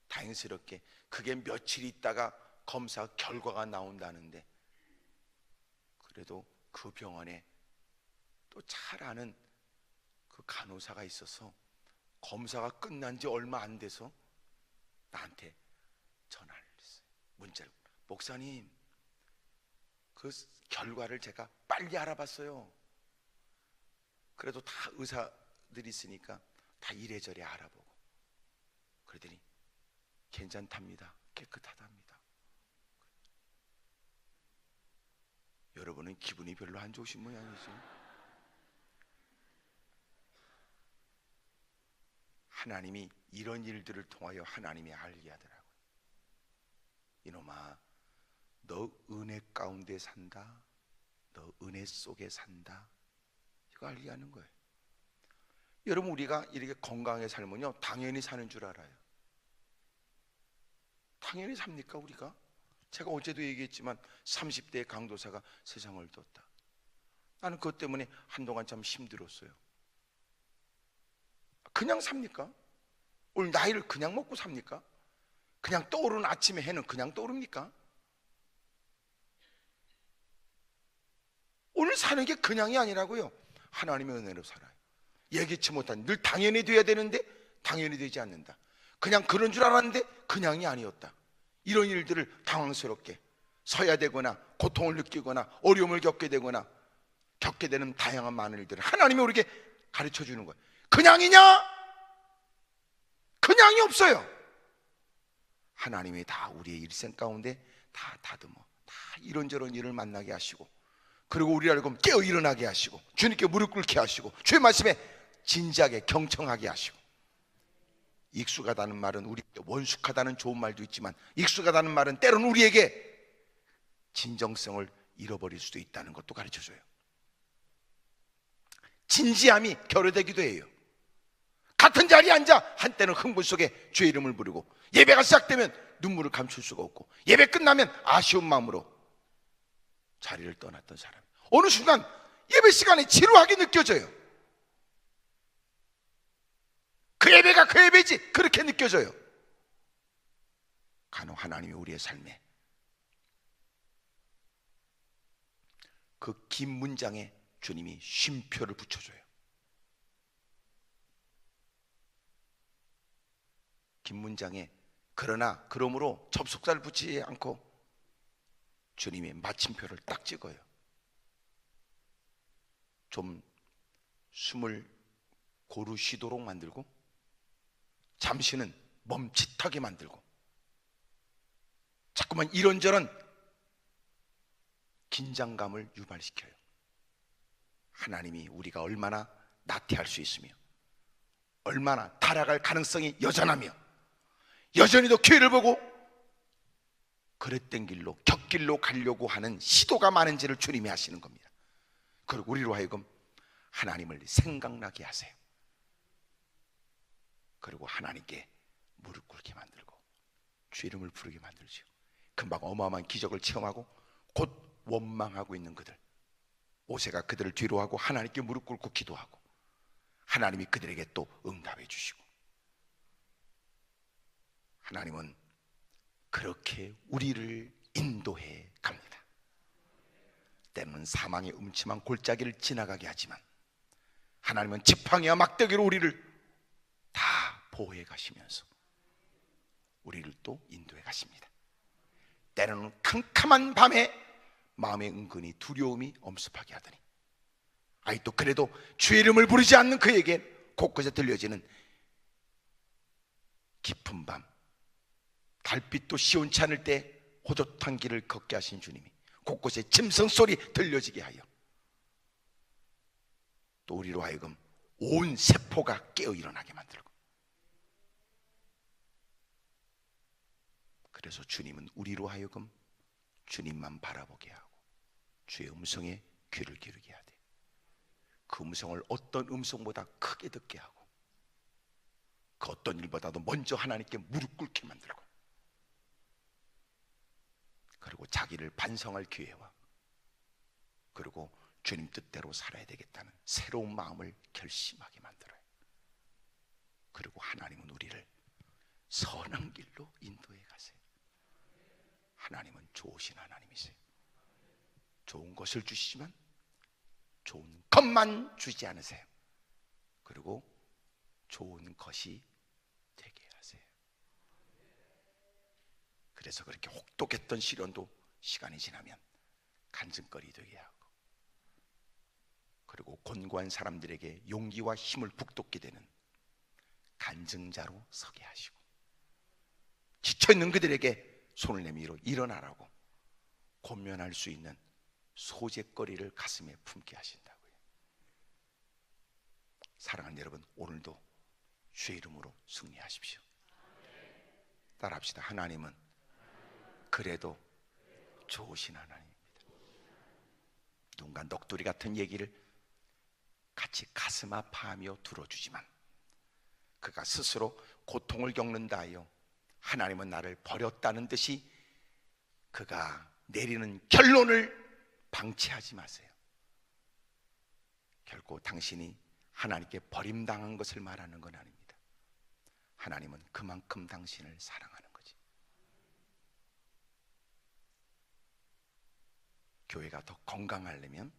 다행스럽게 그게 며칠 있다가 검사 결과가 나온다는데, 그래도 그 병원에 또 잘 아는 그 간호사가 있어서 검사가 끝난 지 얼마 안 돼서 나한테 전화를 했어요. 문자를. 목사님, 그 결과를 제가 빨리 알아봤어요. 그래도 다 의사들이 있으니까 다 이래저래 알아보고 그러더니 괜찮답니다. 깨끗하답니다. 여러분은 기분이 별로 안 좋으신 모양이죠. 하나님이 이런 일들을 통하여 하나님이 알게 하더라고요. 이놈아, 너 은혜 가운데 산다. 너 은혜 속에 산다. 이거 알게 하는 거예요. 여러분, 우리가 이렇게 건강하게 살면요 당연히 사는 줄 알아요. 당연히 삽니까 우리가? 제가 어제도 얘기했지만 30대의 강도사가 세상을 뒀다. 나는 그것 때문에 한동안 참 힘들었어요. 그냥 삽니까? 오늘 나이를 그냥 먹고 삽니까? 그냥 떠오르는 아침에 해는 그냥 떠오릅니까? 오늘 사는 게 그냥이 아니라고요. 하나님의 은혜로 살아요. 예기치 못한, 늘 당연히 돼야 되는데 당연히 되지 않는다. 그냥 그런 줄 알았는데 그냥이 아니었다. 이런 일들을 당황스럽게 서야 되거나 고통을 느끼거나 어려움을 겪게 되거나 겪게 되는 다양한 많은 일들을 하나님이 우리에게 가르쳐 주는 거예요. 그냥이냐? 그냥이 없어요. 하나님이 다 우리의 일생 가운데 다 다듬어, 다 이런저런 일을 만나게 하시고, 그리고 우리를 깨어 일어나게 하시고, 주님께 무릎 꿇게 하시고, 주의 말씀에 진지하게 경청하게 하시고. 익숙하다는 말은 우리에게 원숙하다는 좋은 말도 있지만, 익숙하다는 말은 때로는 우리에게 진정성을 잃어버릴 수도 있다는 것도 가르쳐줘요. 진지함이 결여되기도 해요. 같은 자리에 앉아 한때는 흥분 속에 주의 이름을 부르고, 예배가 시작되면 눈물을 감출 수가 없고, 예배 끝나면 아쉬운 마음으로 자리를 떠났던 사람, 어느 순간 예배 시간에 지루하게 느껴져요. 그 예배가 그 예배지, 그렇게 느껴져요. 간혹 하나님이 우리의 삶에 그 긴 문장에 주님이 쉼표를 붙여줘요. 긴 문장에 그러나 그러므로 접속사를 붙이지 않고 주님의 마침표를 딱 찍어요. 좀 숨을 고루 쉬도록 만들고, 잠시는 멈칫하게 만들고, 자꾸만 이런저런 긴장감을 유발시켜요. 하나님이 우리가 얼마나 나태할 수 있으며 얼마나 타락할 가능성이 여전하며 여전히도 기회를 보고 그릇된 길로, 곁길로 가려고 하는 시도가 많은지를 주님이 아시는 겁니다. 그리고 우리로 하여금 하나님을 생각나게 하세요. 그리고 하나님께 무릎 꿇게 만들고 주 이름을 부르게 만들죠. 금방 어마어마한 기적을 체험하고 곧 원망하고 있는 그들, 모세가 그들을 뒤로 하고 하나님께 무릎 꿇고 기도하고 하나님이 그들에게 또 응답해 주시고, 하나님은 그렇게 우리를 인도해 갑니다. 때로는 사망의 음침한 골짜기를 지나가게 하지만 하나님은 지팡이와 막대기로 우리를 다 보호해 가시면서 우리를 또 인도해 가십니다. 때로는 캄캄한 밤에 마음에 은근히 두려움이 엄습하게 하더니 또 그래도 주의 이름을 부르지 않는 그에게 곳곳에 들려지는 깊은 밤, 달빛도 시원치 않을 때 호젓한 길을 걷게 하신 주님이 곳곳에 짐승 소리 들려지게 하여 또 우리로 하여금 온 세포가 깨어 일어나게 만들고, 그래서 주님은 우리로 하여금 주님만 바라보게 하고 주의 음성에 귀를 기울이게 하되, 그 음성을 어떤 음성보다 크게 듣게 하고 그 어떤 일보다도 먼저 하나님께 무릎 꿇게 만들고, 그리고 자기를 반성할 기회와 그리고 주님 뜻대로 살아야 되겠다는 새로운 마음을 결심하게 만들어요. 그리고 하나님은 우리를 선한 길로 인도해 가세요. 하나님은 좋으신 하나님이세요. 좋은 것을 주시지만 좋은 것만 주지 않으세요. 그리고 좋은 것이 되게 하세요. 그래서 그렇게 혹독했던 시련도 시간이 지나면 간증거리 되게 하고, 그리고 곤고한 사람들에게 용기와 힘을 북돋게 되는 간증자로 서게 하시고, 지쳐있는 그들에게 손을 내밀어 일어나라고 권면할 수 있는 소재거리를 가슴에 품게 하신다고요. 사랑하는 여러분, 오늘도 주의 이름으로 승리하십시오. 따라합시다. 하나님은 그래도 좋으신 하나님입니다. 누군가 넋두리 같은 얘기를 같이 가슴 아파하며 들어주지만 그가 스스로 고통을 겪는다 하여 하나님은 나를 버렸다는 듯이 그가 내리는 결론을 방치하지 마세요. 결코 당신이 하나님께 버림당한 것을 말하는 건 아닙니다. 하나님은 그만큼 당신을 사랑하는 거지. 교회가 더 건강하려면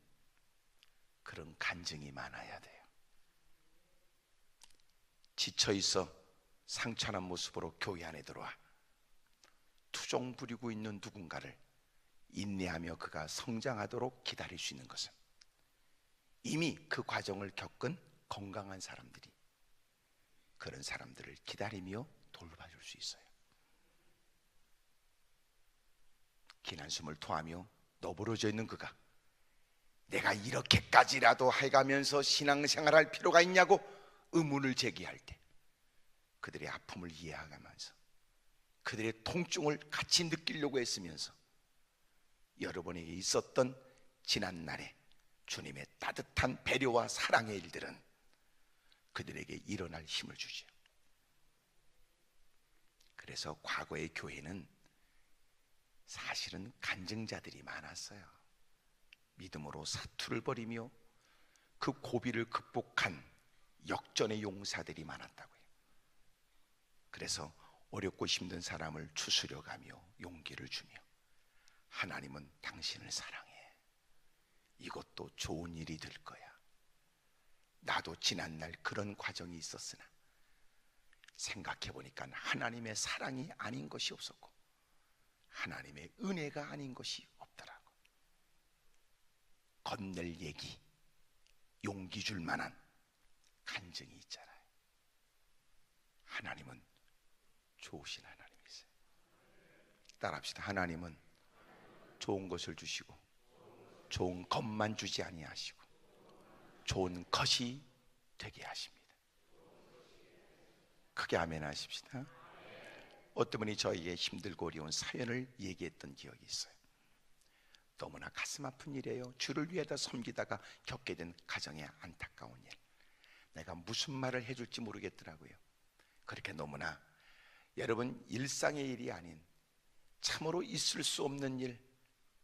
그런 간증이 많아야 돼요. 지쳐있어 상처난 모습으로 교회 안에 들어와 투정 부리고 있는 누군가를 인내하며 그가 성장하도록 기다릴 수 있는 것은 이미 그 과정을 겪은 건강한 사람들이 그런 사람들을 기다리며 돌봐줄 수 있어요. 긴 한숨을 토하며 너부러져 있는 그가 내가 이렇게까지라도 해가면서 신앙생활할 필요가 있냐고 의문을 제기할 때 그들의 아픔을 이해하면서 그들의 통증을 같이 느끼려고 했으면서 여러분에게 있었던 지난날에 주님의 따뜻한 배려와 사랑의 일들은 그들에게 일어날 힘을 주죠. 그래서 과거의 교회는 사실은 간증자들이 많았어요. 믿음으로 사투를 벌이며 그 고비를 극복한 역전의 용사들이 많았다고요. 그래서 어렵고 힘든 사람을 추스려가며 용기를 주며 하나님은 당신을 사랑해. 이것도 좋은 일이 될 거야. 나도 지난날 그런 과정이 있었으나 생각해보니까 하나님의 사랑이 아닌 것이 없었고 하나님의 은혜가 아닌 것이 없더라고. 건넬 얘기, 용기 줄 만한 간증이 있잖아요. 하나님은 좋으신 하나님이세요. 따라합시다. 하나님은 좋은 것을 주시고 좋은 것만 주지 아니하시고 좋은 것이 되게 하십니다. 크게 아멘 하십시다. 어떤 분이 저에게 힘들고 어려운 사연을 얘기했던 기억이 있어요. 너무나 가슴 아픈 일이에요. 주를 위하다 섬기다가 겪게 된 가정의 안타까운 일. 내가 무슨 말을 해줄지 모르겠더라고요. 그렇게 너무나 여러분 일상의 일이 아닌 참으로 있을 수 없는 일,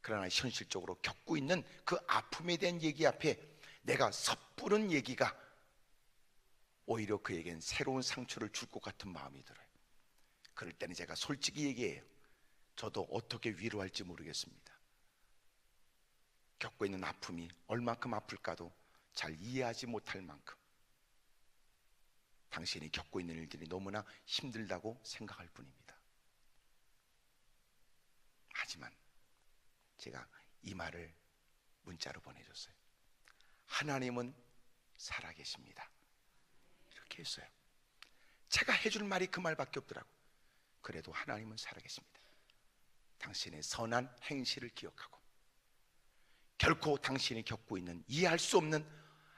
그러나 현실적으로 겪고 있는 그 아픔에 대한 얘기 앞에 내가 섣부른 얘기가 오히려 그에겐 새로운 상처를 줄 것 같은 마음이 들어요. 그럴 때는 제가 솔직히 얘기해요. 저도 어떻게 위로할지 모르겠습니다. 겪고 있는 아픔이 얼만큼 아플까도 잘 이해하지 못할 만큼 당신이 겪고 있는 일들이 너무나 힘들다고 생각할 뿐입니다. 하지만 제가 이 말을 문자로 보내줬어요. 하나님은 살아계십니다. 이렇게 했어요. 제가 해줄 말이 그 말밖에 없더라고. 그래도 하나님은 살아계십니다. 당신의 선한 행실을 기억하고 결코 당신이 겪고 있는 이해할 수 없는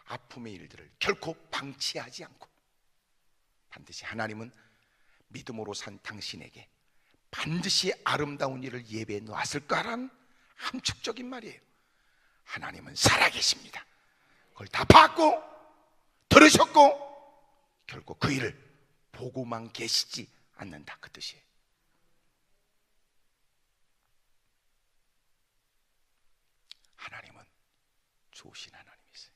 아픔의 일들을 결코 방치하지 않고 반드시 하나님은 믿음으로 산 당신에게 반드시 아름다운 일을 예배해 놓았을 거라는 함축적인 말이에요. 하나님은 살아계십니다. 그걸 다 봤고 들으셨고 결국 그 일을 보고만 계시지 않는다, 그 뜻이에요. 하나님은 좋으신 하나님이세요.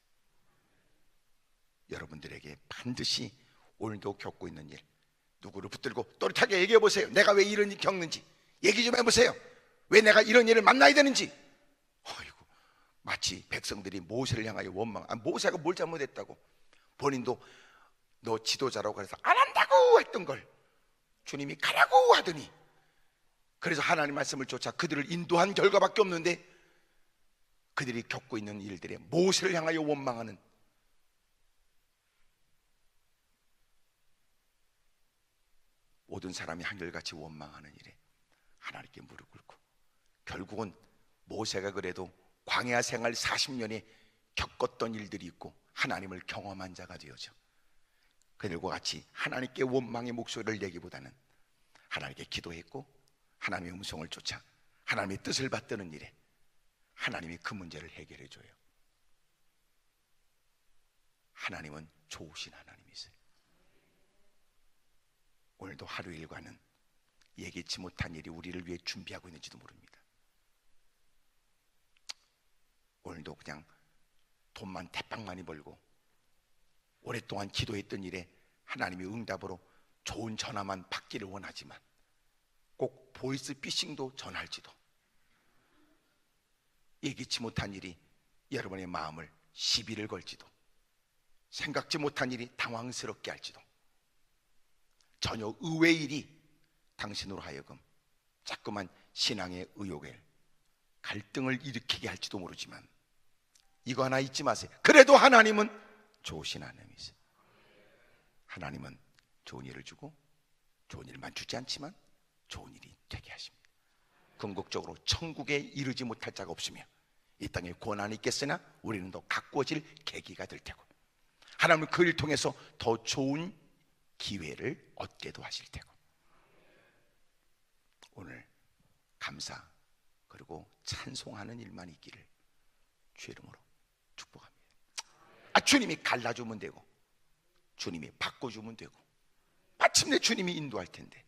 여러분들에게 반드시 오늘도 겪고 있는 일, 누구를 붙들고 또렷하게 얘기해 보세요. 내가 왜 이런 일 겪는지 얘기 좀 해보세요. 왜 내가 이런 일을 만나야 되는지. 어이구, 마치 백성들이 모세를 향하여 원망. 모세가 뭘 잘못했다고. 본인도 너 지도자라고 해서 안 한다고 했던 걸 주님이 가라고 하더니, 그래서 하나님 말씀을 쫓아 그들을 인도한 결과밖에 없는데 그들이 겪고 있는 일들에 모세를 향하여 원망하는 모든 사람이 한결같이 원망하는 일에 하나님께 무릎 꿇고 결국은 모세가 그래도 광야 생활 40년에 겪었던 일들이 있고 하나님을 경험한 자가 되어져 그들과 같이 하나님께 원망의 목소리를 내기보다는 하나님께 기도했고 하나님의 음성을 쫓아 하나님의 뜻을 받드는 일에 하나님이 그 문제를 해결해 줘요. 하나님은 좋으신 하나님이세요. 오늘도 하루 일과는 예기치 못한 일이 우리를 위해 준비하고 있는지도 모릅니다. 오늘도 그냥 돈만 대빵 많이 벌고 오랫동안 기도했던 일에 하나님이 응답으로 좋은 전화만 받기를 원하지만 꼭 보이스 피싱도 전할지도 예기치 못한 일이 여러분의 마음을 시비를 걸지도 생각지 못한 일이 당황스럽게 할지도 전혀 의외의 일이 당신으로 하여금 자꾸만 신앙의 의욕에 갈등을 일으키게 할지도 모르지만 이거 하나 잊지 마세요. 그래도 하나님은 좋으신 하나님이세요. 하나님은 좋은 일을 주고 좋은 일만 주지 않지만 좋은 일이 되게 하십니다. 궁극적으로 천국에 이르지 못할 자가 없으며 이 땅에 고난이 있겠으나 우리는 더 가꾸어질 계기가 될 테고 하나님은 그 일을 통해서 더 좋은 기회를 얻게도 하실 테고 오늘 감사 그리고 찬송하는 일만 있기를 주의 이름으로 축복합니다. 주님이 갈라주면 되고 주님이 바꿔주면 되고 마침내 주님이 인도할 텐데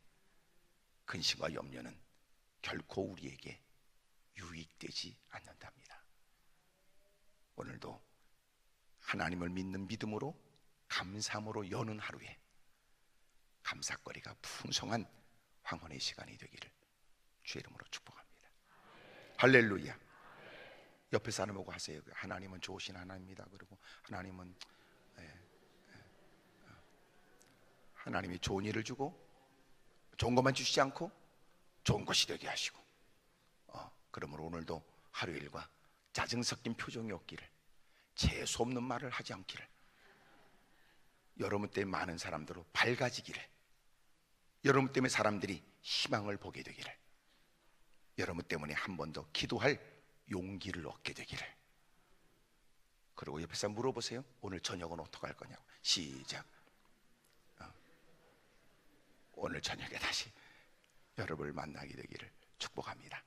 근심과 염려는 결코 우리에게 유익되지 않는답니다. 오늘도 하나님을 믿는 믿음으로 감사함으로 여는 하루에 감사거리가 풍성한 황혼의 시간이 되기를 주의 이름으로 축복합니다. 할렐루야. 옆에 사람 보고 하세요. 하나님은 좋으신 하나님입니다. 그리고 하나님은 하나님이 좋은 일을 주고 좋은 것만 주시지 않고 좋은 것이 되게 하시고 그러므로 오늘도 하루 일과 짜증 섞인 표정이 없기를 재수 없는 말을 하지 않기를 여러분 때문에 많은 사람들로 밝아지기를 여러분 때문에 사람들이 희망을 보게 되기를 여러분 때문에 한 번 더 기도할 용기를 얻게 되기를 그리고 옆에 사람 물어보세요. 오늘 저녁은 어떻게 할 거냐고. 시작. 오늘 저녁에 다시 여러분을 만나게 되기를 축복합니다.